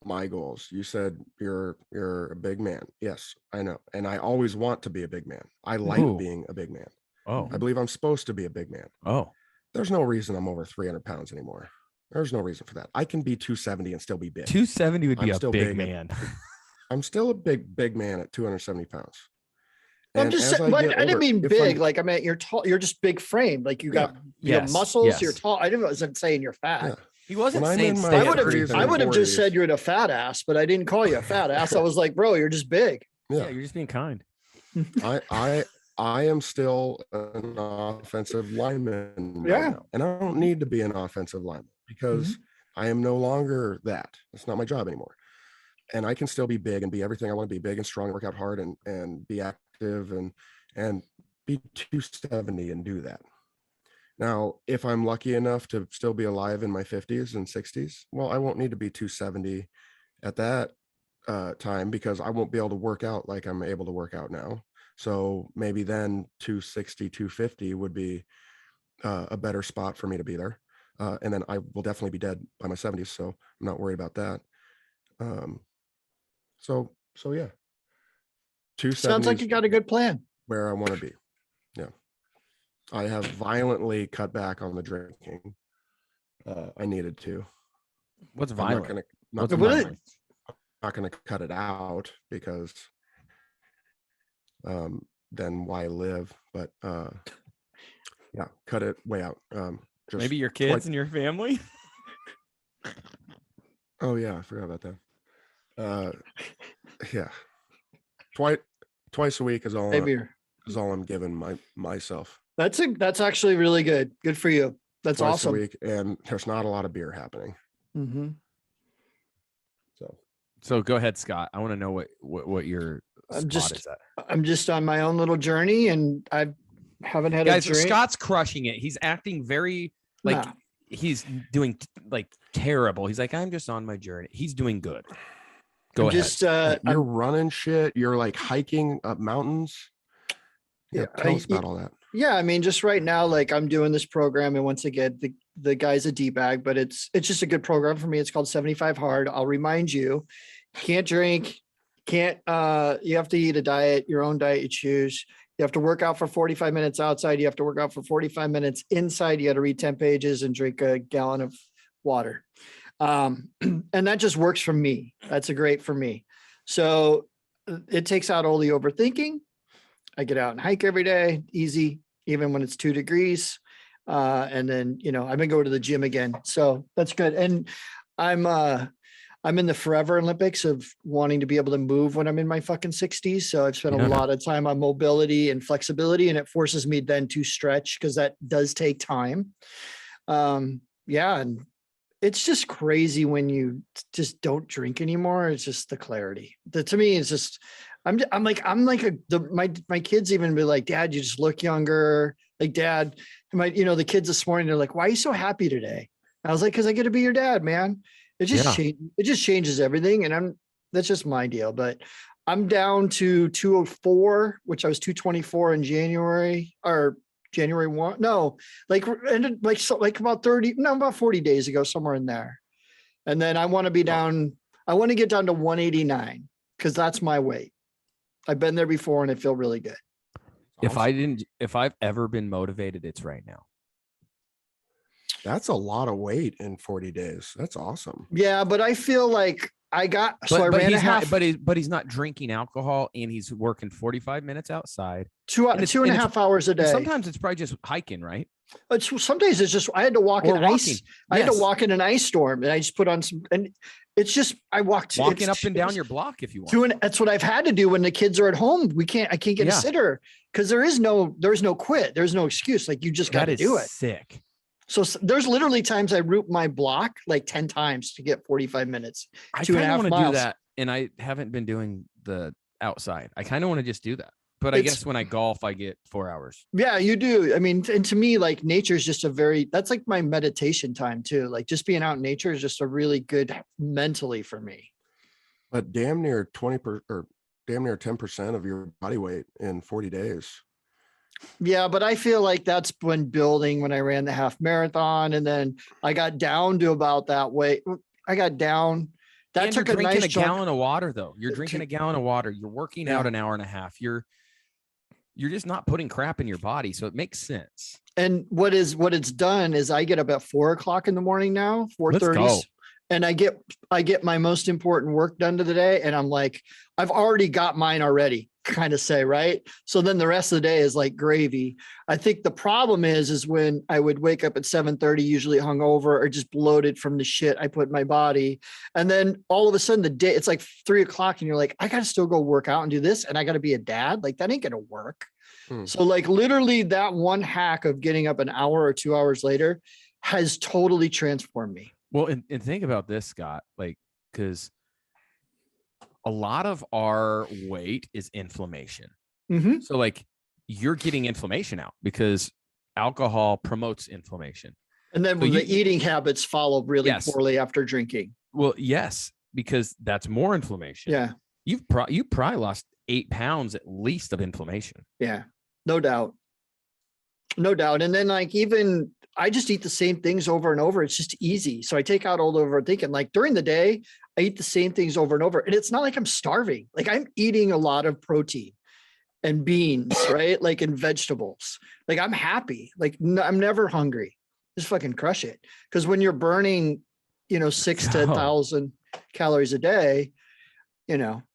my goals. You said you're a big man. Yes, I know. And I always want to be a big man. I like being a big man. Oh, I believe I'm supposed to be a big man. Oh, there's no reason I'm over 300 pounds anymore. There's no reason for that. I can be 270 and still be big. 270 would be a big man. I'm still a big man at 270 pounds. I'm just saying, I didn't mean big. Like, I mean, you're tall. You're just big framed. Like you got muscles. Yes. You're tall. I wasn't saying you're fat. Yeah. He wasn't saying. I would have just said you're a fat ass, but I didn't call you a fat ass. I was like, bro, you're just big. Yeah, you're just being kind. I am still an offensive lineman. Right now, and I don't need to be an offensive lineman because I am no longer that. It's not my job anymore. And I can still be big and be everything I want to be, big and strong, work out hard and be active and be 270 and do that. Now, if I'm lucky enough to still be alive in my 50s and 60s, well, I won't need to be 270 at that time because I won't be able to work out like I'm able to work out now. So maybe then 260, 250 would be a better spot for me to be there. And then I will definitely be dead by my 70s. So I'm not worried about that. So yeah. 270 sounds like you got a good plan. Where I want to be. Yeah. I have violently cut back on the drinking. I needed to. What's violent? I'm not going to cut it out because then why live? But yeah, cut it way out. Just maybe your kids and your family. Oh yeah, I forgot about that. Yeah, twice a week is all I'm giving myself. That's actually really good. Good for you. That's twice awesome. A week, and there's not a lot of beer happening. Mm-hmm. So go ahead, Scott. I want to know what your spot is at. I'm just on my own little journey, and I haven't had a drink. Scott's crushing it. He's acting very he's doing like terrible. He's like, I'm just on my journey. He's doing good. Go ahead. You're running shit. You're like hiking up mountains. Yeah, tell us about all that. Yeah, I mean, just right now, like I'm doing this program, and once again, the guy's a D-bag, but it's just a good program for me. It's called 75 Hard. I'll remind you, can't drink, you have to eat a diet, your own diet you choose. You have to work out for 45 minutes outside. You have to work out for 45 minutes inside. You got to read 10 pages and drink a gallon of water. And that just works for me. That's great for me. So it takes out all the overthinking. I get out and hike every day, easy, even when it's 2 degrees. And then, I've been going to the gym again. So that's good. And I'm I'm in the forever Olympics of wanting to be able to move when I'm in my fucking 60s. So I've spent a lot of time on mobility and flexibility, and it forces me then to stretch because that does take time. Yeah. And it's just crazy when you just don't drink anymore. It's just the clarity that to me is just, my kids even be like, Dad, you just look younger. Like Dad, the kids this morning, they're like, why are you so happy today? I was like, cause I get to be your dad, man. It just changes everything. And that's just my deal, but I'm down to 204, which I was 224 in January 1. No, about 40 days ago, somewhere in there. And then I want to be down. I want to get down to 189 because that's my weight. I've been there before and I feel really good. If I've ever been motivated, it's right now. That's a lot of weight in 40 days. That's awesome. Yeah, but I feel like I ran a half. But he's not drinking alcohol and he's working 45 minutes outside. Two and a half hours a day. Sometimes it's probably just hiking, right? Some days it's just I had to walk in ice. I had to walk in an ice storm, and I just put on some. And it's just I walked walking up and down your block if you want. That's what I've had to do when the kids are at home. I can't get a sitter because there's no quit. There's no excuse. Like you just got to do it. Sick. So there's literally times I route my block like 10 times to get 45 minutes. I kind of want to do that, and I haven't been doing the outside. I kind of want to just do that. But I guess when I golf, I get 4 hours. Yeah, you do. I mean, and to me, like nature is just that's like my meditation time too. Like just being out in nature is just a really good mentally for me. But damn near 10% of your body weight in 40 days. Yeah, but I feel like that's when I ran the half marathon, and then I got down to about that weight. I got down. That took a nice gallon of water, though. You're drinking a gallon of water. You're working out an hour and a half. You're just not putting crap in your body, so it makes sense. And what it's done is I get up at 4:00 in the morning now, 4:30, and I get my most important work done to the day, and I'm like, I've already got mine already, kind of say, right? So then the rest of the day is like gravy. I think the problem is when I would wake up at 7:30, usually hungover or just bloated from the shit I put in my body. And then all of a sudden the day, it's like 3:00 and you're like, I got to still go work out and do this. And I got to be a dad. Like that ain't going to work. So like literally that one hack of getting up an hour or 2 hours later has totally transformed me. Well, and think about this, Scott, like, because a lot of our weight is inflammation. Mm-hmm. So like you're getting inflammation out because alcohol promotes inflammation. And then the eating habits follow really poorly after drinking. Well, yes, because that's more inflammation. Yeah. You probably lost 8 pounds at least of inflammation. Yeah, no doubt. No doubt. And then like even I just eat the same things over and over. It's just easy. So I take out all the overthinking. Like during the day, I eat the same things over and over. And it's not like I'm starving. Like I'm eating a lot of protein and beans, right? Like in vegetables. Like I'm happy. Like I'm never hungry. Just fucking crush it. Because when you're burning, 6,000 to 1,000 calories a day,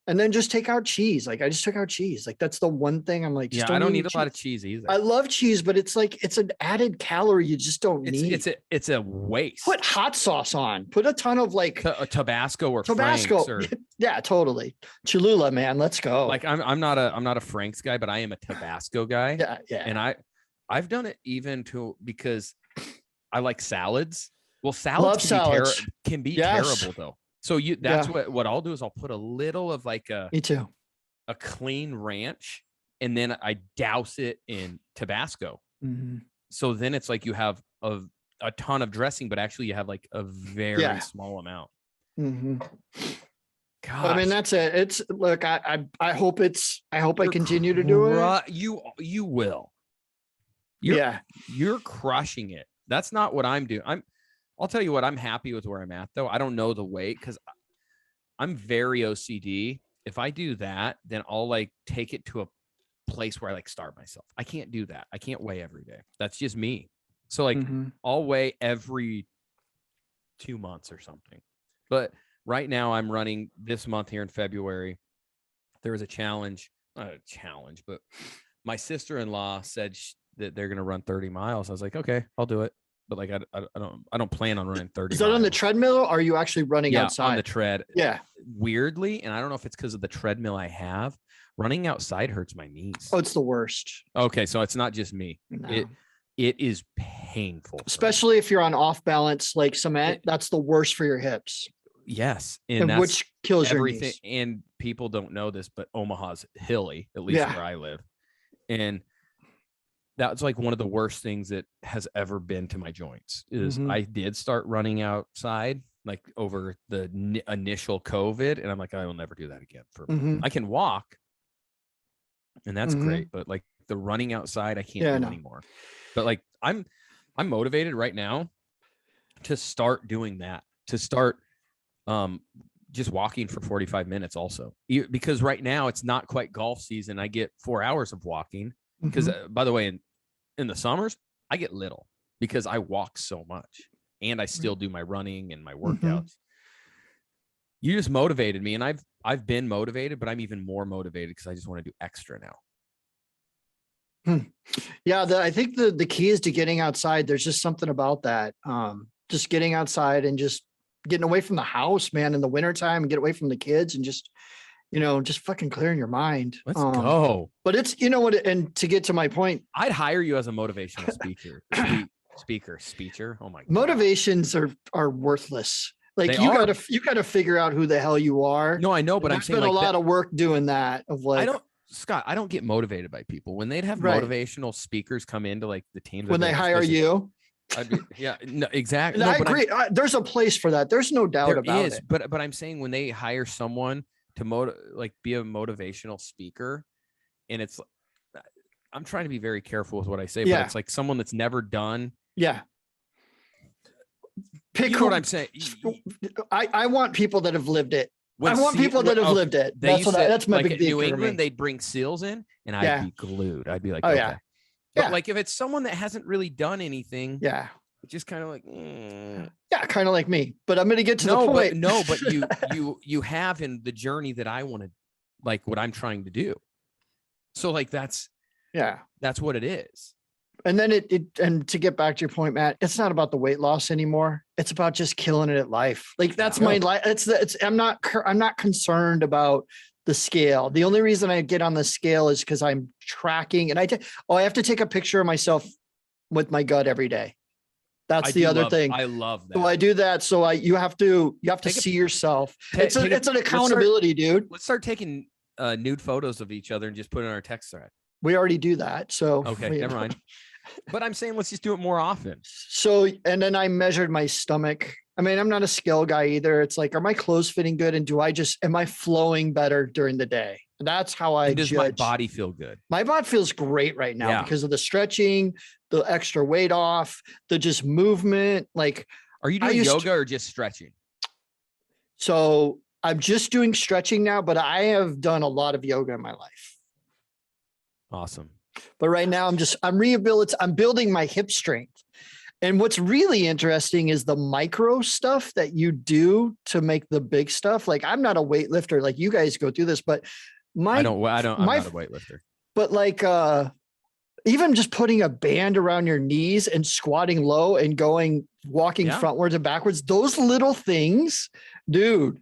and then just take out cheese. Like I just took out cheese. Like that's the one thing I'm like, I don't need a lot of cheese either. I love cheese, but it's like, it's an added calorie you just don't need. It's a waste. Put hot sauce on, put a ton of like a Tabasco or Frank's or yeah, totally. Cholula, man. Let's go. Like I'm not a Frank's guy, but I am a Tabasco guy. Yeah. And I've done it even because I like salads. Well, salads can be terrible though. So that's what I'll do is I'll put a little of like Me too. a clean ranch, and then I douse it in Tabasco. Mm-hmm. So then it's like you have a ton of dressing, but actually you have like a very small amount. Mm-hmm. Gosh. I mean, that's it. It's look, I hope I continue to do it. You will. You're crushing it. That's not what I'm doing. I'll tell you what, I'm happy with where I'm at, though. I don't know the weight because I'm very OCD. If I do that, then I'll like take it to a place where I like starve myself. I can't do that. I can't weigh every day. That's just me. So like I'll weigh every 2 months or something. But right now I'm running this month here in February. There was a challenge, not a challenge, but my sister-in-law said that they're going to run 30 miles. I was like, okay, I'll do it. but like I don't plan on running 30. Is that on the miles. treadmill? Or are you actually running Yeah, outside? on the tread. Yeah. Weirdly, and I don't know if it's because of the treadmill I have. Running outside hurts my knees. Oh, it's the worst. Okay, so it's not just me. No. It is painful, for me. Especially if you're on off balance like cement. That's the worst for your hips, Yes, and that's which kills your everything. knees. And people don't know this, but Omaha's hilly, at least Yeah. where I live, and that's like one of the worst things that has ever been to my joints. Is Mhm. I did start running outside like over the initial COVID, and I'm like, I will never do that again. Mhm. I can walk, and that's Mhm. great, but like the running outside, I can't Yeah, do no. anymore. But like I'm motivated right now to start doing that, to start just walking for 45 minutes also, because right now it's not quite golf season. I get 4 hours of walking because Mhm. by the way, in the summers I get little because I walk so much and I still do my running and my workouts. You just motivated me, and I've been motivated, but I'm even more motivated because I just want to do extra now. Yeah, I think the key is to getting outside. There's just something about that. Just getting outside and just getting away from the house, man, in the wintertime, and get away from the kids and just, just fucking clearing your mind. Let's go. But it's, what, and to get to my point, I'd hire you as a motivational speaker. Speaker. Oh my God. motivations are worthless. Like They you are. gotta figure out who the hell you are. No, I know, but I'm There's saying been like a lot of work doing that. Of like, I don't get motivated by people when they'd have Right. motivational speakers come into like the teams when they hire you. I'd be, yeah, no, exactly. And No, I but agree. There's a place for that. There's no doubt there about is, it. but I'm saying when they hire someone to be a motivational speaker, and it's, I'm trying to be very careful with what I say, but it's like someone that's never done. Yeah. You know what I'm saying? I want people that have lived it. I want people that have lived it. That's my big thing. New England, they'd bring SEALs in, and I'd be glued. I'd be like, okay. Yeah. But like if it's someone that hasn't really done anything, it's just kind of like, yeah, kind of like me. But I'm going to get to the point. But you have in the journey that I want to, like what I'm trying to do. So like that's what it is. And then and to get back to your point, Matt, it's not about the weight loss anymore. It's about just killing it at life. Like that's my life. I'm not concerned about the scale. The only reason I get on the scale is because I'm tracking, and I have to take a picture of myself with my gut every day. That's the other thing. I love that. So I do that. So you have to see yourself. It's an accountability, dude. Let's start taking nude photos of each other and just put it in our text thread. We already do that. So okay, never mind. But I'm saying let's just do it more often. So, and then I measured my stomach. I mean, I'm not a scale guy either. It's like, are my clothes fitting good? And am I flowing better during the day? That's how I does judge. My body feel good? My body feels great right now because of the stretching, the extra weight off, the just movement. Like, are you doing yoga or just stretching? So I'm just doing stretching now, but I have done a lot of yoga in my life. Awesome. But right now I'm building my hip strength. And what's really interesting is the micro stuff that you do to make the big stuff. Like I'm not a weightlifter, like you guys go through this, but I'm not a weightlifter. But like even just putting a band around your knees and squatting low and walking frontwards and backwards, those little things, dude.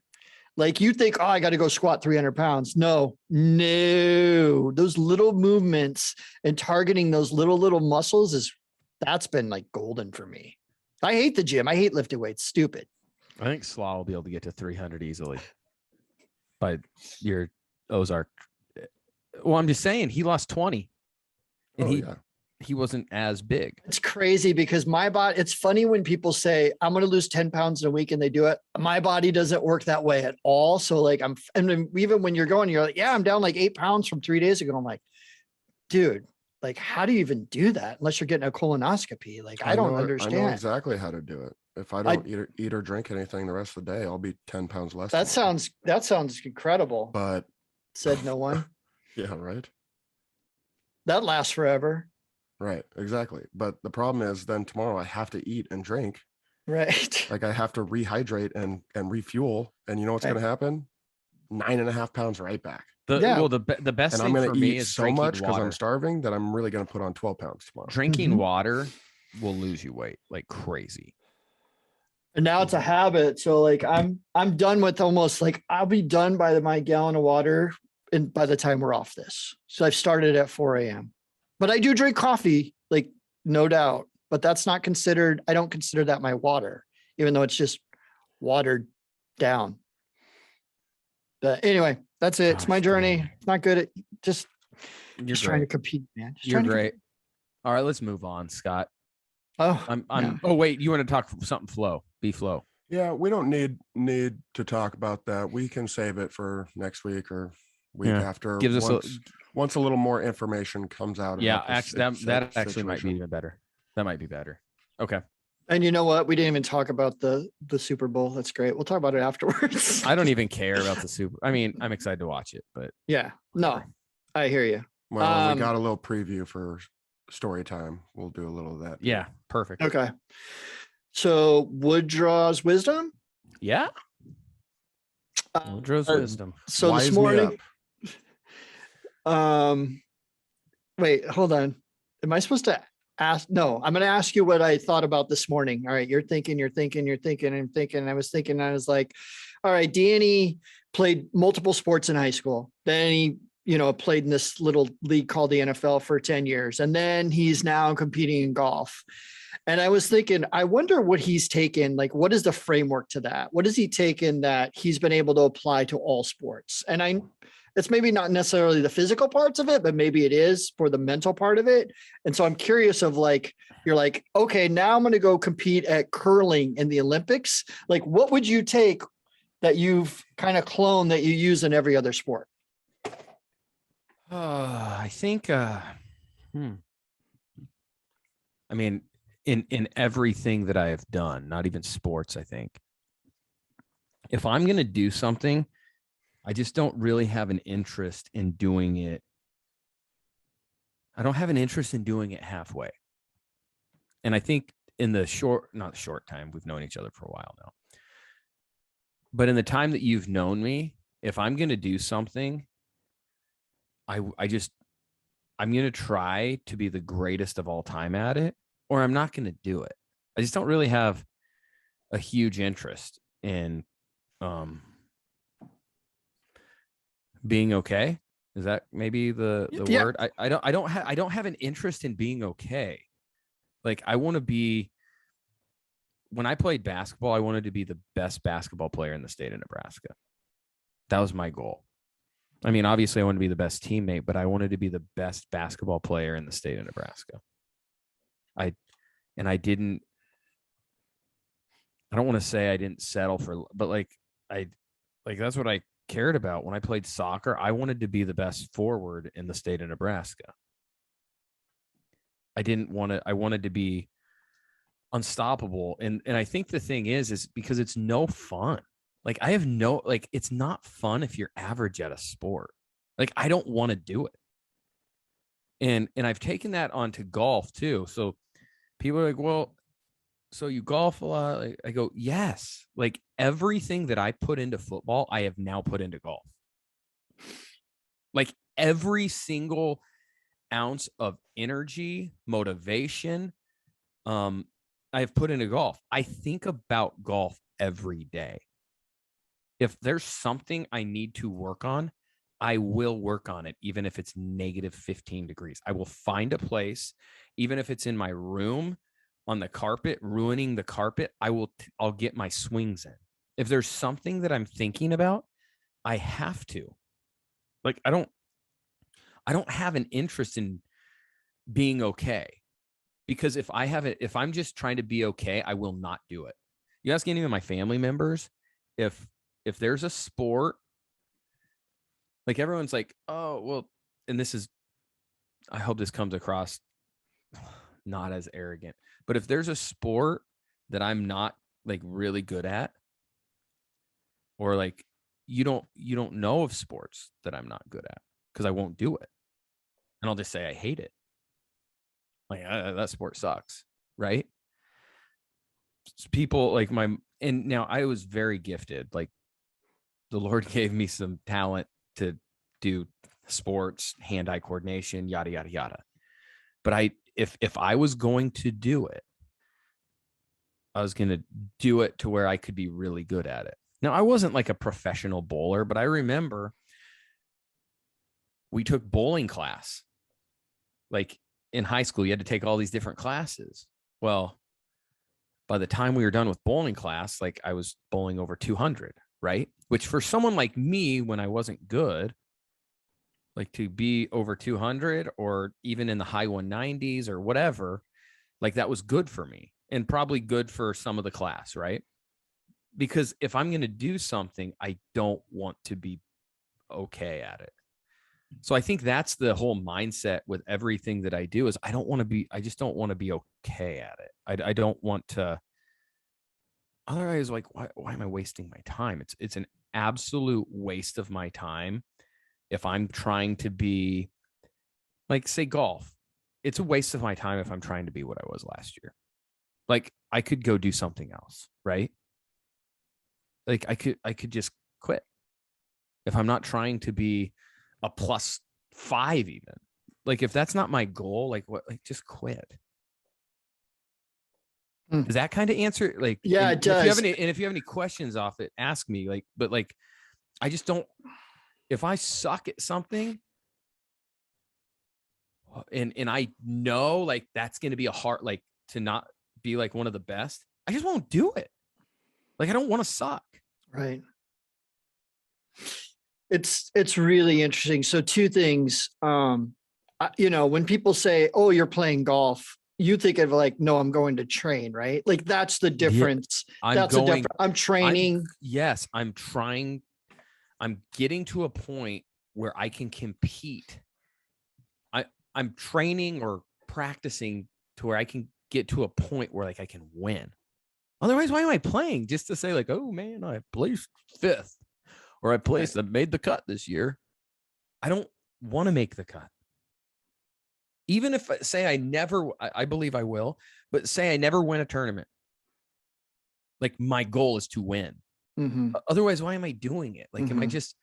Like you think, I got to go squat 300 pounds. No, those little movements and targeting those little muscles that's been like golden for me. I hate the gym. I hate lifting weights. Stupid. I think Slaw will be able to get to 300 easily by your Ozark. Well, I'm just saying he lost 20 and he wasn't as big. It's crazy because my body, it's funny when people say I'm going to lose 10 pounds in a week and they do it. My body doesn't work that way at all. So like and even when you're like, yeah, I'm down like 8 pounds from 3 days ago. I'm like, dude, like, how do you even do that unless you're getting a colonoscopy? Like, I don't understand. I know exactly how to do it. If I don't eat or drink anything the rest of the day, I'll be 10 pounds less. That sounds incredible. But said no one. Yeah, right. That lasts forever. Right, exactly. But the problem is then tomorrow I have to eat and drink. Right. Like I have to rehydrate and refuel. And you know what's going to happen? 9.5 pounds right back. The best and thing for me is so much because I'm starving that I'm really going to put on 12 pounds tomorrow. Drinking water will lose you weight like crazy. And now it's a habit. So like I'm done with almost like I'll be done by my gallon of water and by the time we're off this. So I've started at 4 a.m. But I do drink coffee, like no doubt. But that's not considered, I don't consider that my water, even though it's just watered down. But anyway, that's it. It's my Gosh, journey. dang. It's not good at just You're trying to great. compete, man. Just You're trying to great. All right, let's move on, Scott. Oh, I'm oh wait, you want to talk something flow? Be flow. Yeah, we don't need to talk about that. We can save it for next week or week after. Gives us once a little more information comes out. Yeah, actually that actually might be even better. That might be better. Okay. And you know what? We didn't even talk about the Super Bowl. That's great. We'll talk about it afterwards. I don't even care about the Super. I mean, I'm excited to watch it, but yeah, no, I hear you. Well, we got a little preview for story time. We'll do a little of that. Yeah, perfect. Okay. So Woodraw's wisdom. Yeah. Woodrow's wisdom. So Wise this me morning. Wait, hold on. Am I supposed to ask? No, I'm going to ask you what I thought about this morning. All right. You're thinking. I'm thinking. I was thinking, I was like, all right, Danny played multiple sports in high school. Then he, played in this little league called the NFL for 10 years. And then he's now competing in golf. And I was thinking, I wonder what he's taken. Like, what is the framework to that? What has he taken that he's been able to apply to all sports? And it's maybe not necessarily the physical parts of it, but maybe it is for the mental part of it. And so I'm curious of like, you're like, okay, now I'm going to go compete at curling in the Olympics. Like, what would you take that you've kind of cloned that you use in every other sport? I think, I mean, in everything that I have done, not even sports, I think if I'm going to do something, I just don't really have an interest in doing it. I don't have an interest in doing it halfway. And I think in the not short time, we've known each other for a while now, but in the time that you've known me, if I'm going to do something, I'm going to try to be the greatest of all time at it, or I'm not going to do it. I just don't really have a huge interest in being okay. Is that maybe the Yeah. word? I don't have an interest in being okay. Like I want to be, when I played basketball, I wanted to be the best basketball player in the state of Nebraska. That was my goal. I mean, obviously I want to be the best teammate, but I wanted to be the best basketball player in the state of Nebraska. I don't want to say I didn't settle for, but that's what I cared about when I played soccer. I wanted to be the best forward in the state of Nebraska. I wanted to be unstoppable. And I think the thing is because it's no fun. Like it's not fun if you're average at a sport. Like I don't want to do it. And I've taken that onto golf too. So people are like, well, so you golf a lot? Like, I go, yes. Like everything that I put into football, I have now put into golf. Like every single ounce of energy, motivation, I have put into golf. I think about golf every day. If there's something I need to work on, I will work on it, even if it's negative 15 degrees. I will find a place, even if it's in my room on the carpet, ruining the carpet, I'll get my swings in. If there's something that I'm thinking about, I have to. Like I don't have an interest in being okay, because if I'm just trying to be okay, I will not do it. You ask any of my family members, if there's a sport, like everyone's like, oh, well, and I hope this comes across not as arrogant, but if there's a sport that I'm not like really good at, or like you don't know of sports that I'm not good at, because I won't do it. And I'll just say I hate it. Like that sport sucks, right? People like and now I was very gifted. Like the Lord gave me some talent to do sports, hand-eye coordination, yada, yada, yada. But if I was going to do it, I was going to do it to where I could be really good at it. Now, I wasn't like a professional bowler, but I remember we took bowling class. Like in high school, you had to take all these different classes. Well, by the time we were done with bowling class, like I was bowling over 200, right? Which for someone like me, when I wasn't good, like to be over 200 or even in the high 190s or whatever, like that was good for me and probably good for some of the class, right? Because if I'm going to do something, I don't want to be okay at it. So I think that's the whole mindset with everything that I do is I just don't want to be okay at it. I don't want to, otherwise like, why am I wasting my time? It's an absolute waste of my time. If I'm trying to be like, say golf, it's a waste of my time if I'm trying to be what I was last year. Like I could go do something else, right? Like I could just quit. If I'm not trying to be a +5 even, like if that's not my goal, like what, like just quit. Does that kind of answer? Like, Yeah, it does. If you have any questions off it, ask me. Like, but like, I just don't, if I suck at something and I know like that's going to be a hard, like to not be like one of the best, I just won't do it. Like, I don't want to suck. Right. It's really interesting. So two things, when people say, oh, you're playing golf, you think of like, no, I'm going to train, right? Like that's the difference. I'm training. I'm getting to a point where I can compete. I'm training or practicing to where I can get to a point where like I can win. Otherwise, why am I playing? Just to say like, oh man, I placed 5th or I made the cut this year. I don't want to make the cut. Even if say I believe I will, but say I never win a tournament. Like my goal is to win. Mm-hmm. Otherwise, why am I doing it? Like, am I just,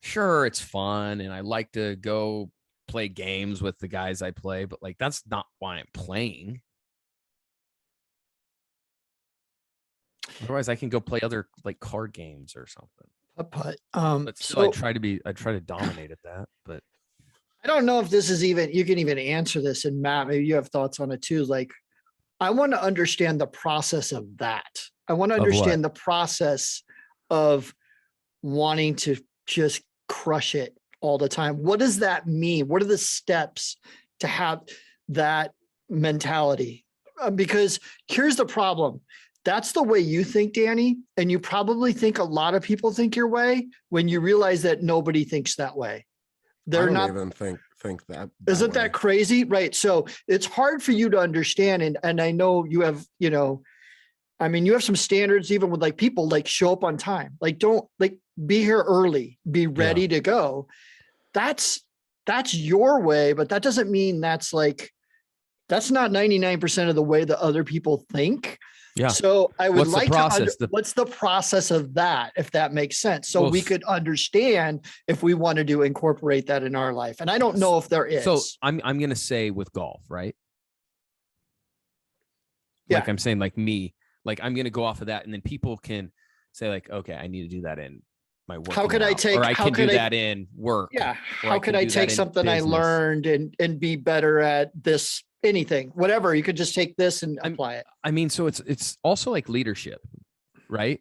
sure, it's fun and I like to go play games with the guys I play, but like, that's not why I'm playing. Otherwise I can go play other like card games or something. But still, I try to dominate at that, but I don't know if this is you can even answer this. And Matt, maybe you have thoughts on it too. Like, I want to understand the process of that. I want to understand the process of wanting to just crush it all the time. What does that mean? What are the steps to have that mentality? Because here's the problem. That's the way you think, Danny. And you probably think a lot of people think your way when you realize that nobody thinks that way. They're not even think that. Isn't that crazy? Right. So it's hard for you to understand. And I know you have, you have some standards even with like people like show up on time, like don't like be here early, be ready to go. That's your way, but that doesn't mean that's not 99% of the way that other people think. Yeah. So I would what's the process of that, if that makes sense? So we could understand if we wanted to incorporate that in our life. And I don't know if there is. So I'm going to say with golf, right? Yeah. Like I'm saying, like me, like I'm going to go off of that. And then people can say like, okay, I need to do that in my work. How could I take, or I can do that in work. Yeah. How could I take something I learned and be better at this? Anything, whatever, you could just take this and apply it. I mean, so it's also like leadership, right?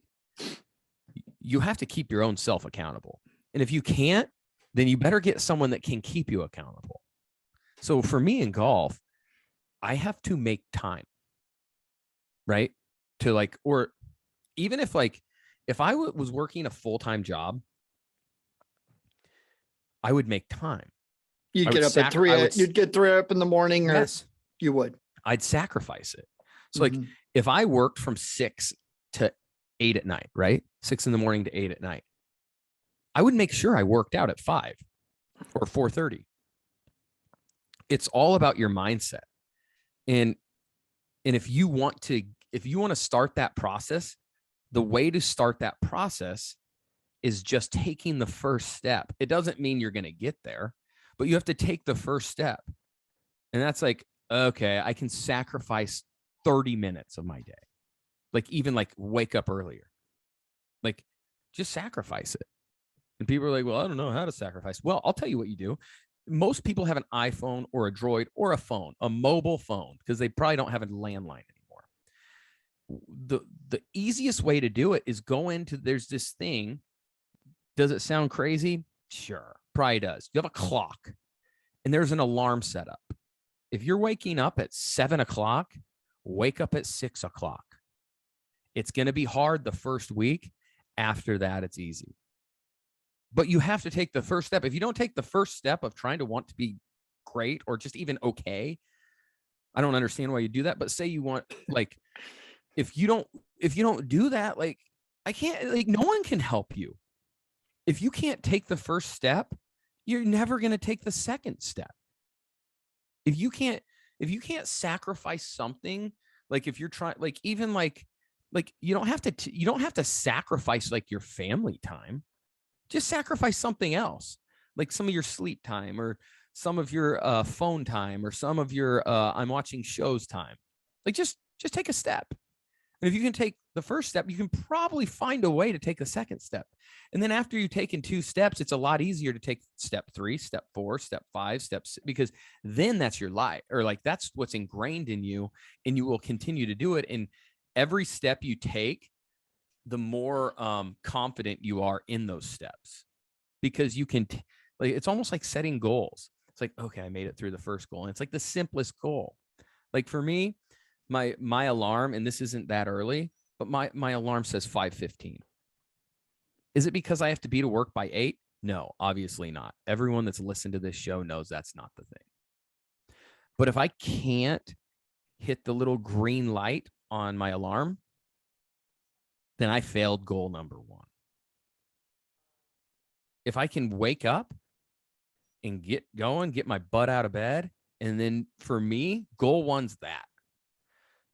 You have to keep your own self accountable. And if you can't, then you better get someone that can keep you accountable. So for me in golf, I have to make time, right? To like, or even if I was working a full-time job, I would make time. You'd get up at 3. You'd get 3 up in the morning, or yes. You would. I'd sacrifice it. So like if I worked from 6 to 8 at night, right? 6 in the morning to 8 at night, I would make sure I worked out at 5 or 4:30. It's all about your mindset. And if you want to start that process, the way to start that process is just taking the first step. It doesn't mean you're going to get there, but you have to take the first step. And that's like, okay, I can sacrifice 30 minutes of my day. Like even like wake up earlier. Like just sacrifice it. And people are like, well, I don't know how to sacrifice. Well, I'll tell you what you do. Most people have an iPhone or a Droid or a phone, a mobile phone, because they probably don't have a landline anymore. The easiest way to do it is go into, there's this thing. Does it sound crazy? Sure, probably does. You have a clock and there's an alarm set up. If you're waking up at 7 o'clock, wake up at 6 o'clock. It's going to be hard the first week. After that, it's easy. But you have to take the first step. If you don't take the first step of trying to want to be great or just even okay, I don't understand why you do that. But say you want, like, if you don't do that, like, I can't, like, no one can help you. If you can't take the first step, you're never going to take the second step. If you can't sacrifice something, like if you're trying, like, even like you don't have to sacrifice like your family time. Just sacrifice something else, like some of your sleep time or some of your phone time or some of your I'm watching shows time. Like just take a step. And if you can take the first step, you can probably find a way to take the second step. And then after you've taken 2 steps, it's a lot easier to take step 3, step 4, step 5, steps, because then that's your life, or like that's what's ingrained in you, and you will continue to do it. And every step you take, the more confident you are in those steps, because you can like, it's almost like setting goals. It's like, okay, I made it through the first goal. And it's like the simplest goal. Like for me, my alarm, and this isn't that early, but my alarm says 5:15. Is it because I have to be to work by 8? No, obviously not. Everyone that's listened to this show knows that's not the thing. But if I can't hit the little green light on my alarm, then I failed goal number 1. If I can wake up and get going, get my butt out of bed, and then for me, goal 1's that.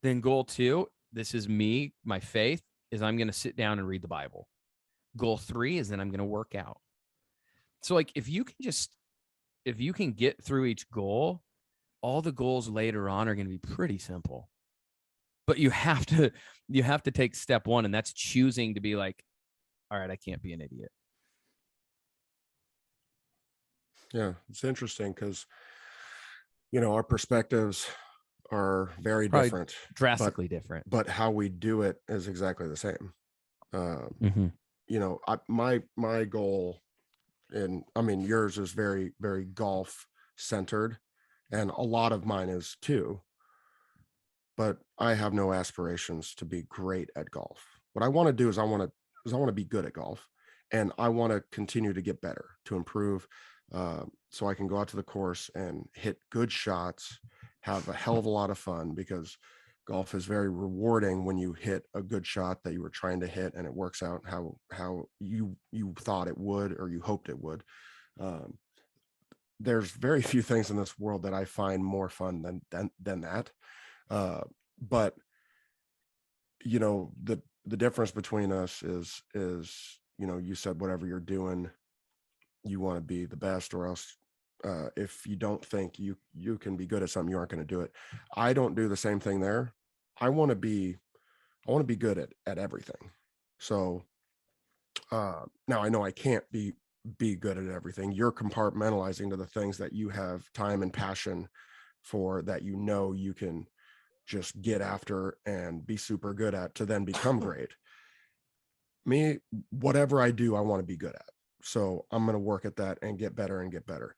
Then goal 2, this is me, my faith, is I'm going to sit down and read the Bible. Goal 3 is then I'm going to work out. So like if you can get through each goal, all the goals later on are going to be pretty simple. But you have to take step 1, and that's choosing to be like, all right, I can't be an idiot. Yeah, it's interesting because, our perspectives are very Probably different, drastically different. but how we do it is exactly the same. My goal, and I mean, yours is very, very golf centered, and a lot of mine is too. But I have no aspirations to be great at golf. What I want to do is I want to be good at golf, and I want to continue to get better, to improve, so I can go out to the course and hit good shots, have a hell of a lot of fun, because golf is very rewarding when you hit a good shot that you were trying to hit and it works out how you thought it would, or you hoped it would. There's very few things in this world that I find more fun than that. But the difference between us is you said whatever you're doing, you want to be the best, or else if you don't think you can be good at something, you aren't going to do it. I don't do the same thing there. I want to be good at everything. So now I know I can't be good at everything. You're compartmentalizing to the things that you have time and passion for, that you can just get after and be super good at, to then become great. Me, whatever I do, I want to be good at. So I'm going to work at that and get better and get better.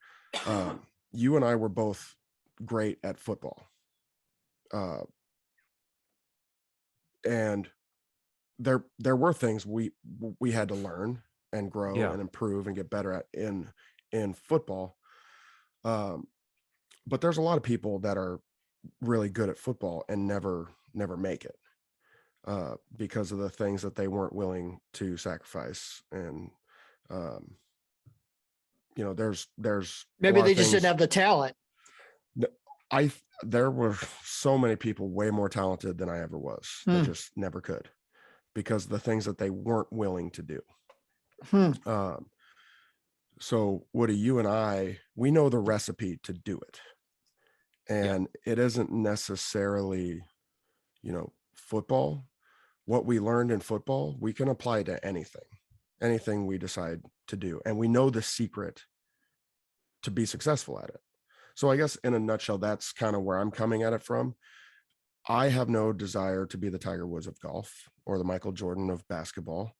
You and I were both great at football. And there were things we had to learn and grow and improve and get better at in football. But there's a lot of people that are really good at football and never make it because of the things that they weren't willing to sacrifice. And there's maybe they just didn't have the talent. There were so many people way more talented than I ever was that just never could, because the things that they weren't willing to do. So Woody, you and I, we know the recipe to do it. And it isn't necessarily, football. What we learned in football, we can apply to anything we decide to do. And we know the secret to be successful at it. So I guess in a nutshell, that's kind of where I'm coming at it from. I have no desire to be the Tiger Woods of golf or the Michael Jordan of basketball.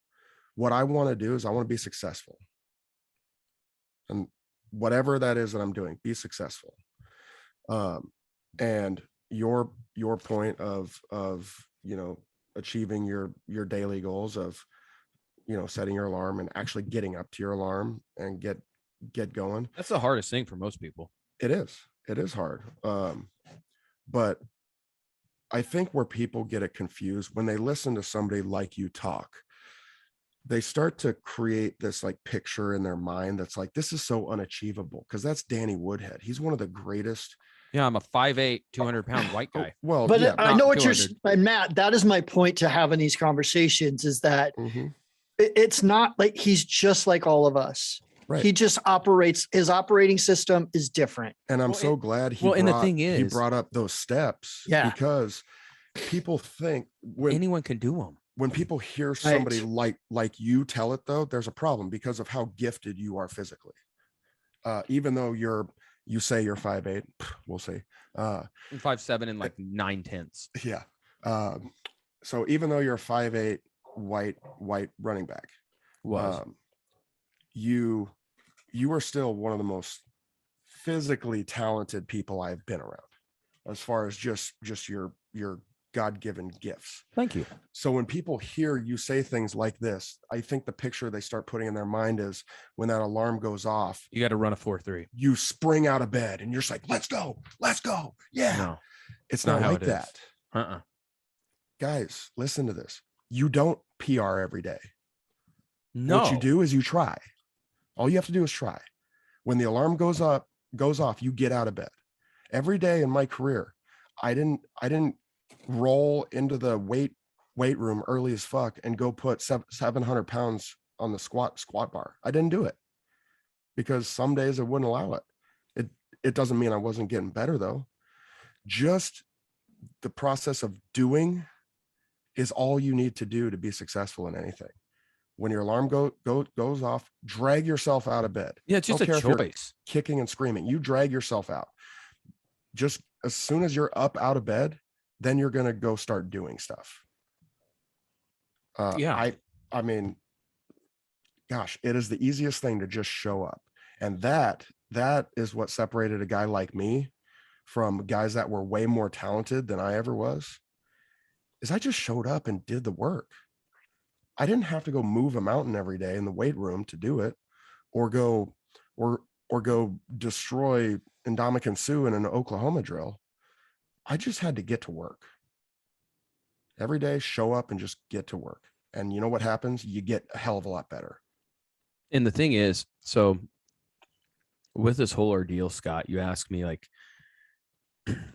What I want to do is I want to be successful. And whatever that is that I'm doing, be successful. And your point of achieving your daily goals of setting your alarm and actually getting up to your alarm and get going. That's the hardest thing for most people. It is hard. But I think where people get it confused when they listen to somebody like you talk, they start to create this like picture in their mind that's like, this is so unachievable, because that's Danny Woodhead. He's one of the greatest. Yeah, I'm a 5'8", 200-pound white guy. Well, but yeah, I know what 200. and Matt, that is my point to having these conversations, is that it's not like he's just like all of us. Right. He just operates, his operating system is different. And I'm so glad he and the thing is, he brought up those steps, because people think anyone can do them. When people hear somebody like you tell it, though, there's a problem because of how gifted you are physically. Even though you say you're 5'8", we'll see. I'm 5'7" and like 9/10. Yeah. So even though you're 5'8", white running back, you are still one of the most physically talented people I've been around, as far as just your God-given gifts. Thank you. So when people hear you say things like this, I think the picture they start putting in their mind is when that alarm goes off, you got to run a 4.3. You spring out of bed and you're just like, let's go. Yeah. No, it's not like that. Uh-uh. Guys, listen to this. You don't PR every day. No. What you do is you try. All you have to do is try. When the alarm goes off, you get out of bed. Every day in my career, I didn't roll into the weight room early as fuck and go put 700 pounds on the squat bar. I didn't do it because some days I wouldn't allow it. It doesn't mean I wasn't getting better, though. Just the process of doing is all you need to do to be successful in anything. When your alarm goes off, drag yourself out of bed. Yeah, it's just a choice. Kicking and screaming, you drag yourself out. Just as soon as you're up out of bed, then you're going to go start doing stuff. I mean, gosh, it is the easiest thing to just show up. And that is what separated a guy like me from guys that were way more talented than I ever was, is I just showed up and did the work. I didn't have to go move a mountain every day in the weight room to do it, or go destroy Indomitian Sioux in an Oklahoma drill. I just had to get to work. Every day, show up and just get to work. And you know what happens? You get a hell of a lot better. And the thing is, so with this whole ordeal, Scott, you ask me like,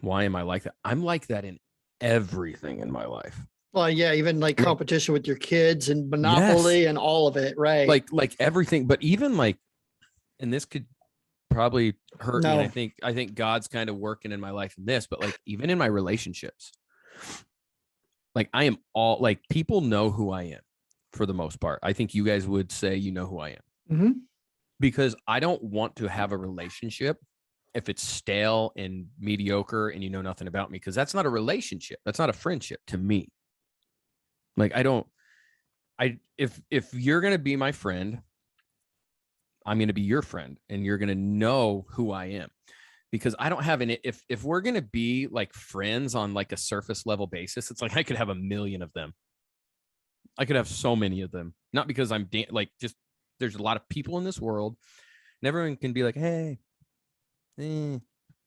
why am I like that? I'm like that in everything in my life. Well, yeah, even like competition with your kids and Monopoly and all of it, right? Like everything, but even like, and this could probably hurt me. And I think God's kind of working in my life in this, but like even in my relationships, like I am all like, people know who I am for the most part. I think you guys would say, you know who I am, because I don't want to have a relationship if it's stale and mediocre and you know nothing about me, because that's not a relationship. That's not a friendship to me. Like if you're going to be my friend, I'm going to be your friend and you're going to know who I am, because I don't have if we're going to be like friends on like a surface level basis, it's like, I could have a million of them. I could have so many of them, not because I'm like, just, there's a lot of people in this world and everyone can be like, hey,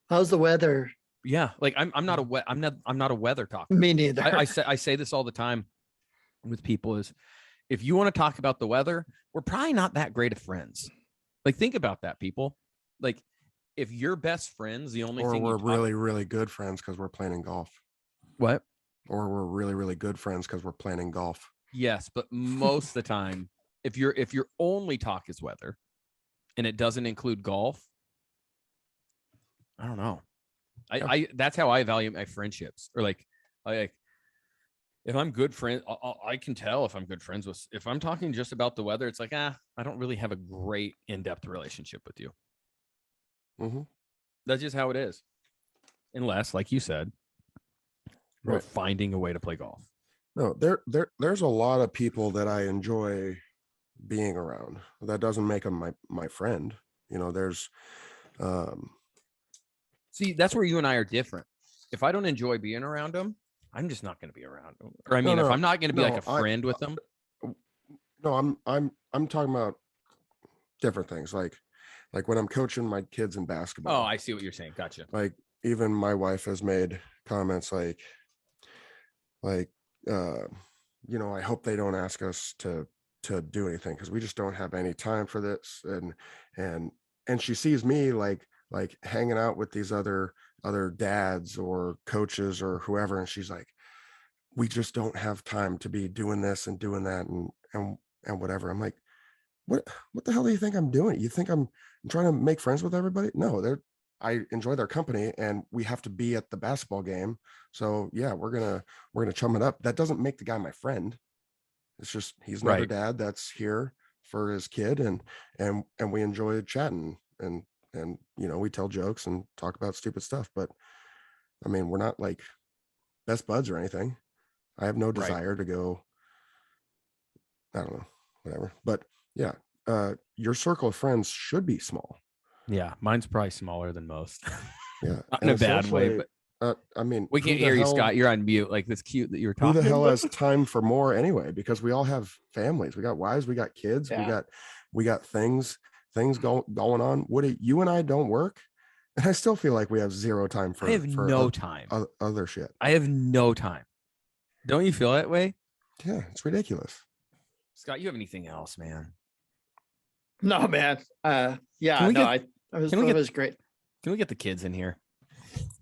how's the weather? Yeah. Like I'm not a weather talker. Me neither. I say this all the time with people is, if you want to talk about the weather, we're probably not that great of friends. Like, think about that, people. Like, if your best friends, the only thing, or we're really, really good friends because we're playing golf. What? Or we're really, really good friends because we're playing golf. Yes, but most of the time, if your only talk is weather and it doesn't include golf, I don't know. I that's how I value my friendships. Or like if I'm good friend, I can tell if I'm good friends with. If I'm talking just about the weather, it's like I don't really have a great in-depth relationship with you. Mm-hmm. That's just how it is. Unless, like you said, we're Right. finding a way to play golf. No, there's a lot of people that I enjoy being around. That doesn't make them my friend. There's See, that's where you and I are different. If I don't enjoy being around them, I'm just not going to be around them. Or I mean, if I'm not going to be like a friend with them. No, I'm talking about different things. Like when I'm coaching my kids in basketball. Oh, I see what you're saying. Gotcha. Like even my wife has made comments like I hope they don't ask us to do anything because we just don't have any time for this. And she sees me like hanging out with these other dads or coaches or whoever, and she's like, we just don't have time to be doing this and doing that and whatever. I'm like, what the hell do you think I'm doing? You think I'm trying to make friends with everybody? No, I enjoy their company and we have to be at the basketball game. So yeah, we're gonna chum it up. That doesn't make the guy my friend. It's just he's another dad that's here for his kid, and we enjoy chatting and we tell jokes and talk about stupid stuff. But I mean, we're not like best buds or anything. I have no desire to go, I don't know, whatever. But yeah, your circle of friends should be small. Yeah, mine's probably smaller than most. Yeah, not in a bad way, but I mean, we can't hear you, Scott. You're on mute. Like that's cute that you were talking. Who the hell has time for more anyway? Because we all have families. We got wives. We got kids. Yeah. We got things going on. Woody, you and I don't work, and I still feel like we have zero time for. I have no time. Other shit. I have no time. Don't you feel that way? Yeah, it's ridiculous. Scott, you have anything else, man? No, man. Yeah, it was great. Can we get the kids in here?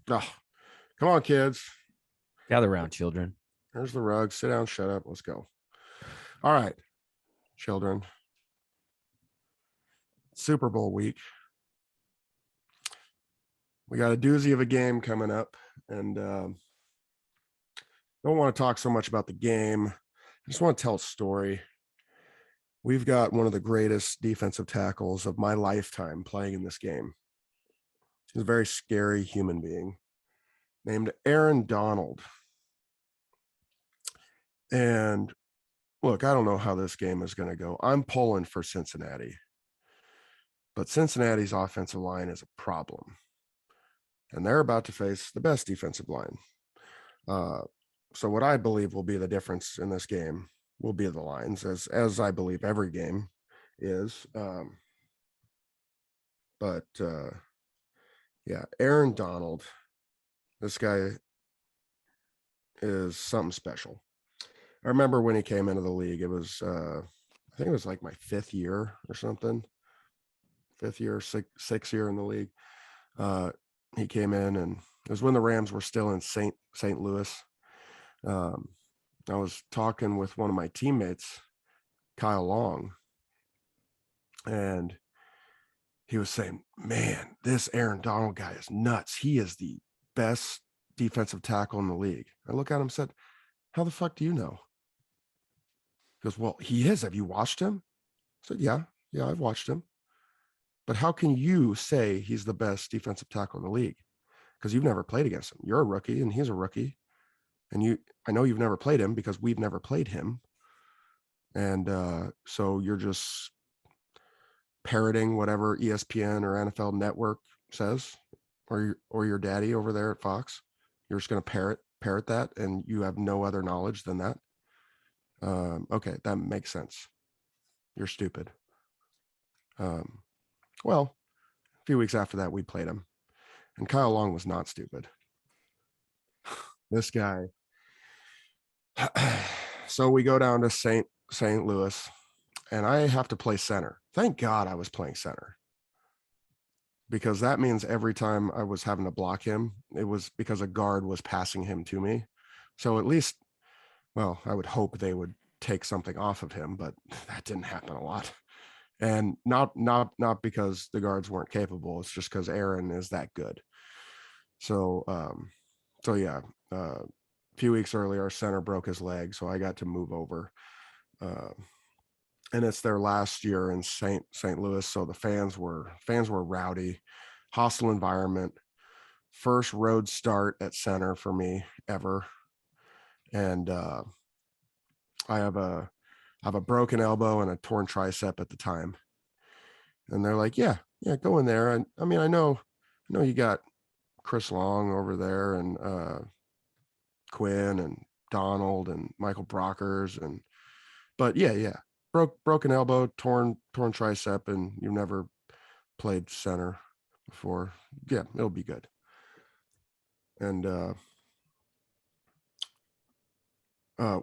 Oh, come on, kids. Gather around, children. There's the rug. Sit down, shut up. Let's go. All right, children. Super Bowl week. We got a doozy of a game coming up, and don't want to talk so much about the game. I just want to tell a story. We've got one of the greatest defensive tackles of my lifetime playing in this game. He's a very scary human being named Aaron Donald. And look, I don't know how this game is going to go. I'm pulling for Cincinnati, but Cincinnati's offensive line is a problem, and they're about to face the best defensive line. So what I believe will be the difference in this game will be the lines, as I believe every game is. Yeah, Aaron Donald, this guy is something special. I remember when he came into the league, it was, I think it was like my fifth year or something. Sixth year in the league. He came in, and it was when the Rams were still in St. Louis. I was talking with one of my teammates, Kyle Long, and he was saying, man, this Aaron Donald guy is nuts. He is the best defensive tackle in the league. I look at him and said, how the fuck do you know? He goes, well, he is. Have you watched him? I said, yeah, I've watched him. But how can you say he's the best defensive tackle in the league? Because you've never played against him. You're a rookie and he's a rookie. And I know you've never played him because we've never played him. And so you're just parroting whatever ESPN or NFL Network says, or your daddy over there at Fox. You're just going to parrot that, and you have no other knowledge than that. Okay, that makes sense. You're stupid. Well, a few weeks after that, we played him, and Kyle Long was not stupid. This guy. So we go down to St. Louis, and I have to play center. Thank God I was playing center, because that means every time I was having to block him, it was because a guard was passing him to me. So at least, well, I would hope they would take something off of him, but that didn't happen a lot. And not because the guards weren't capable. It's just because Aaron is that good. So, yeah, a few weeks earlier, our center broke his leg, so I got to move over. And it's their last year in St. Louis, so the fans were rowdy, hostile environment. First road start at center for me ever, and I have a broken elbow and a torn tricep at the time, and they're like, yeah, go in there. And I mean, I know you got Chris Long over there, and Quinn and Donald and Michael Brockers, but yeah, broken elbow, torn tricep, and you've never played center before. Yeah, it'll be good. And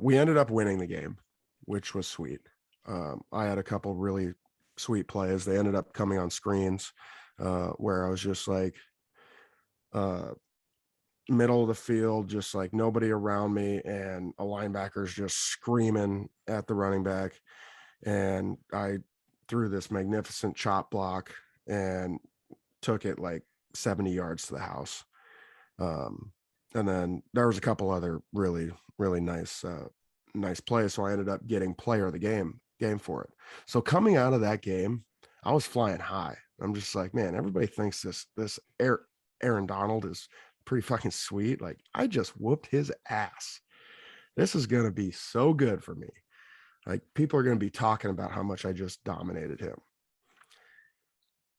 we ended up winning the game, which was sweet. I had a couple really sweet plays. They ended up coming on screens where I was just like middle of the field, just like nobody around me, and a linebacker's just screaming at the running back. And I threw this magnificent chop block and took it like 70 yards to the house. And then there was a couple other really, really nice plays. So I ended up getting player of the game for it. So coming out of that game, I was flying high. I'm just like, man, everybody thinks this Aaron Donald is pretty fucking sweet. Like, I just whooped his ass. This is going to be so good for me. Like, people are going to be talking about how much I just dominated him.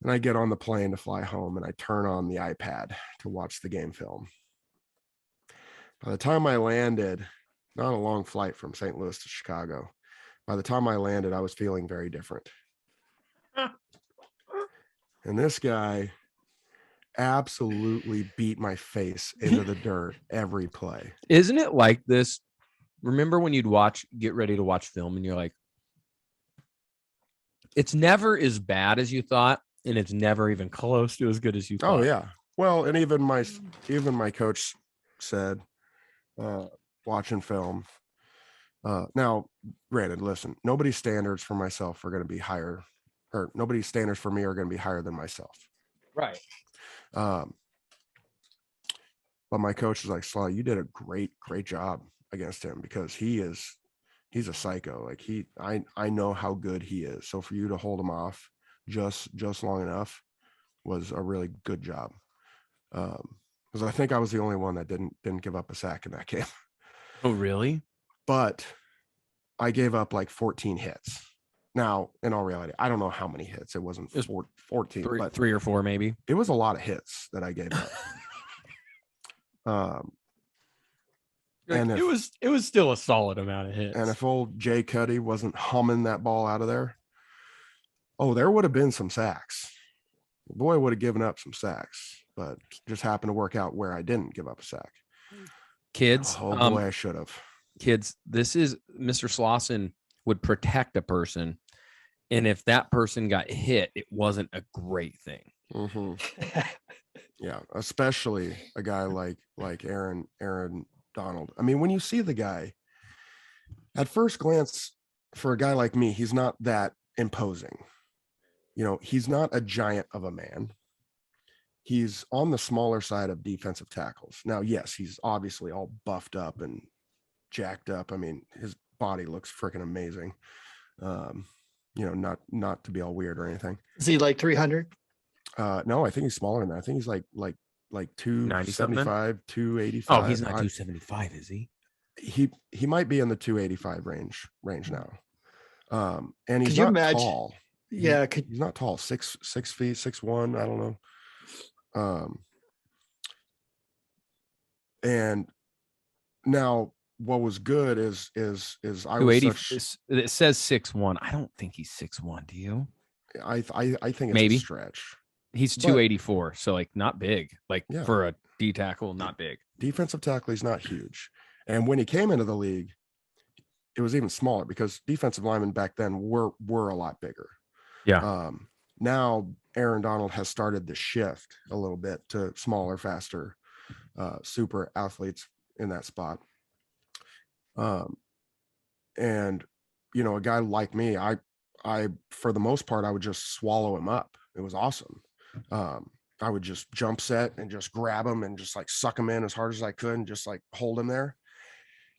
And I get on the plane to fly home, and I turn on the iPad to watch the game film. By the time I landed, not a long flight from St. Louis to Chicago, by the time I landed, I was feeling very different. And this guy absolutely beat my face into the dirt every play. Isn't it like this? Remember when you'd get ready to watch film, and you're like, it's never as bad as you thought, and it's never even close to as good as you thought. Oh yeah. Well, and even my coach said, watching film. Now, granted, listen, nobody's standards for myself are going to be higher, or nobody's standards for me are going to be higher than myself. Right. But my coach was like, Slaw, you did a great job against him, because he's a psycho. Like, I know how good he is. So for you to hold him off just long enough was a really good job. Because I think I was the only one that didn't give up a sack in that game. Oh, really? But I gave up like 14 hits. Now, in all reality, I don't know how many hits. It wasn't 14, but 3 or 4 maybe. It was a lot of hits that I gave up. And it was still a solid amount of hits. And if old Jay Cuddy wasn't humming that ball out of there, there would have been some sacks. The boy would have given up some sacks, but just happened to work out where I didn't give up a sack. Kids, boy, I should have. Kids, this is Mr. Slauson would protect a person, and if that person got hit, it wasn't a great thing. Mm-hmm. Yeah, especially a guy like Aaron Donald. I mean, when you see the guy, at first glance, for a guy like me, he's not that imposing. He's not a giant of a man. He's on the smaller side of defensive tackles. Now, yes, he's obviously all buffed up and jacked up. I mean, his body looks freaking amazing. Not to be all weird or anything. Is he like 300? No, I think he's smaller than that. I think he's like 275, 285. Oh, he's not 275, is he? He might be in the 285 range now. And he's not tall. Yeah, he's not tall. 6 feet, 6'1". I don't know. And now what was good is I was it says 6'1". I don't think he's 6'1". Do you? I think it's maybe a stretch. He's 284, so like not big. Like for a D tackle, not big. Defensive tackle, he's not huge. And when he came into the league, it was even smaller, because defensive linemen back then were a lot bigger. Yeah. Now Aaron Donald has started the shift a little bit to smaller, faster, super athletes in that spot. And a guy like me, I for the most part, I would just swallow him up. It was awesome. I would just jump set and just grab him and just like suck him in as hard as I could and just like hold him there.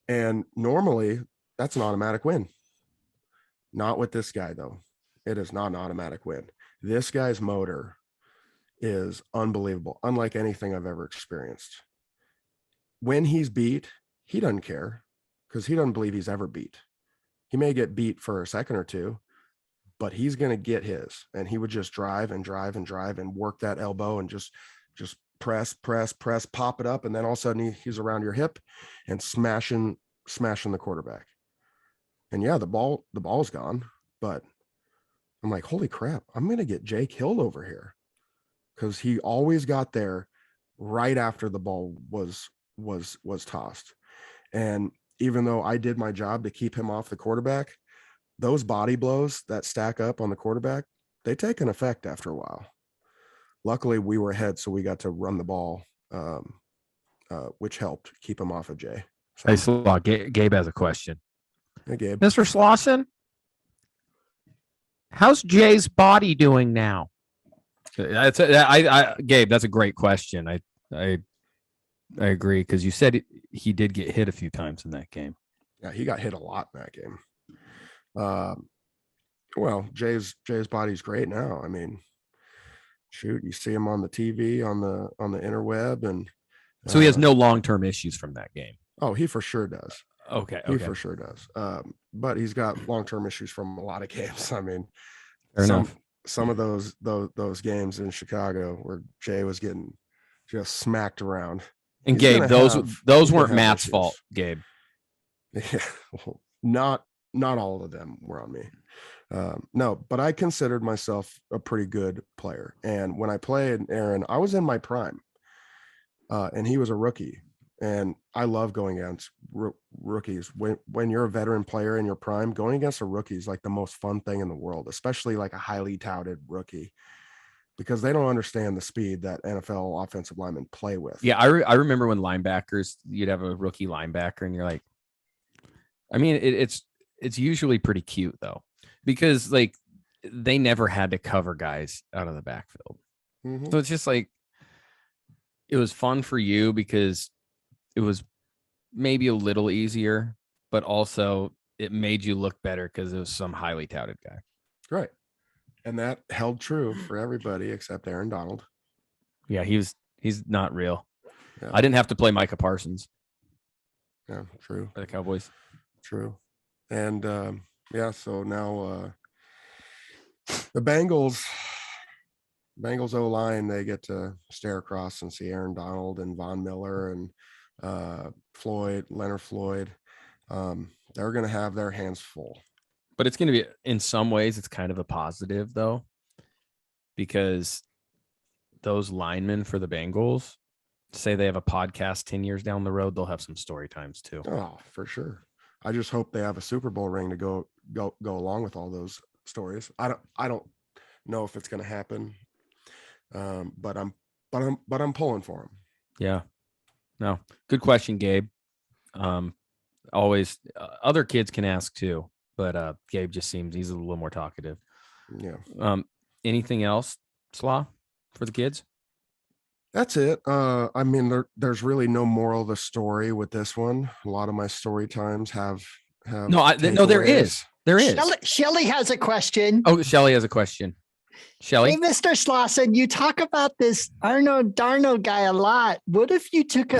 And normally that's an automatic win. Not with this guy though. It is not an automatic win. This guy's motor is unbelievable, unlike anything I've ever experienced. When he's beat, he doesn't care because he doesn't believe he's ever beat. He may get beat for a second or two, but he's going to get his. And he would just drive and drive and drive and work that elbow and just press, pop it up. And then all of a sudden he's around your hip and smashing the quarterback. And yeah, the ball's gone, but I'm like, holy crap, I'm going to get Jay killed over here. Because he always got there right after the ball was tossed. And even though I did my job to keep him off the quarterback, those body blows that stack up on the quarterback, they take an effect after a while. Luckily, we were ahead, so we got to run the ball, which helped keep him off of Jay. So, Hey, Slaw, Gabe has a question. hey, Gabe. Mr. Slauson, how's Jay's body doing now? Gabe, that's a great question. I agree because you said he did get hit a few times in that game. Yeah, he got hit a lot in that game. Well, Jay's body's great now. I mean, shoot, you see him on the TV on the interweb, and so he has no long-term issues from that game. Oh, he for sure does. Okay. He for sure does. But he's got long-term issues from a lot of games. I mean, Fair enough. Some of those games in Chicago where Jay was getting just smacked around. And Gabe, those weren't Matt's fault, Gabe. Yeah, not all of them were on me. No, but I considered myself a pretty good player. And when I played Aaron, I was in my prime, and he was a rookie. And I love going against rookies. When you're a veteran player in your prime, going against a rookie is like the most fun thing in the world, especially like a highly touted rookie, because they don't understand the speed that NFL offensive linemen play with. Yeah, I remember when linebackers, you'd have a rookie linebacker, and you're like, I mean, it's usually pretty cute though, because like they never had to cover guys out of the backfield. Mm-hmm. So it's just like it was fun for you because it was maybe a little easier, but also it made you look better because it was some highly touted guy. Right. And that held true for everybody except Aaron Donald. Yeah, he's not real. Yeah. I didn't have to play Micah Parsons. Yeah, true. For the Cowboys. True. And yeah, so now the Bengals O-line, they get to stare across and see Aaron Donald and Von Miller and Leonard Floyd. They're going to have their hands full. But it's going to be, in some ways, it's kind of a positive, though, because those linemen for the Bengals, say they have a podcast 10 years down the road, they'll have some story times too. Oh, for sure. I just hope they have a Super Bowl ring to go along with all those stories. I don't know if it's going to happen, but I'm pulling for them. Yeah. No, good question, Gabe. Always other kids can ask too, but Gabe just seems he's a little more talkative. Yeah. Anything else, Slaw, for the kids? That's it. I mean, there's really no moral of the story with this one. A lot of my story times have no, there is. There is. Shelly has a question. Oh, Shelly has a question. Shelly? Hey, Mr. Slauson, you talk about this Arnold Darnold guy a lot. What if you took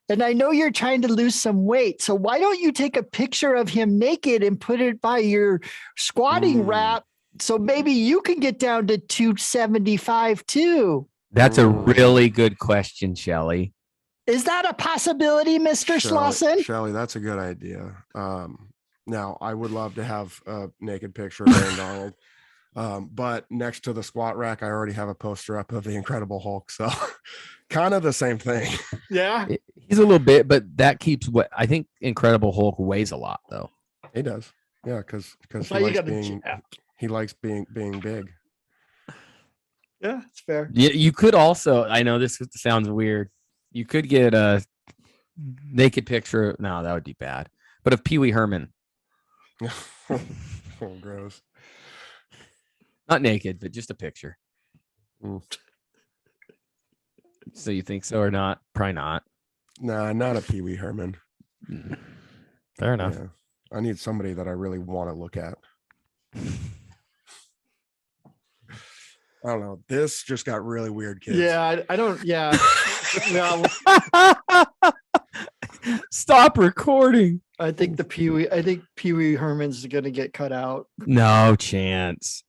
and I know you're trying to lose some weight, so why don't you take a picture of him naked and put it by your squatting rack so maybe you can get down to 275 too? That's a really good question, Shelly. Is that a possibility, Mr. Slauson? Shelly, that's a good idea. Now, I would love to have a naked picture of Aaron Donald. But next to the squat rack, I already have a poster up of the Incredible Hulk. So kind of the same thing. Yeah. He's a little bit, but that keeps what I think Incredible Hulk weighs a lot though. He does. Yeah. Cause he likes being big. Yeah, it's fair. Yeah. You could also, I know this sounds weird. You could get a naked picture. No, that would be bad. But of Pee Wee Herman. Oh, gross. Not naked, but just a picture. So you think so or not? Probably not. Nah, not a Pee Wee Herman. Fair enough. Yeah. I need somebody that I really want to look at. I don't know. This just got really weird, kids. Yeah, I don't. Yeah, no, Stop recording. I think Pee Wee Herman's gonna get cut out. No chance.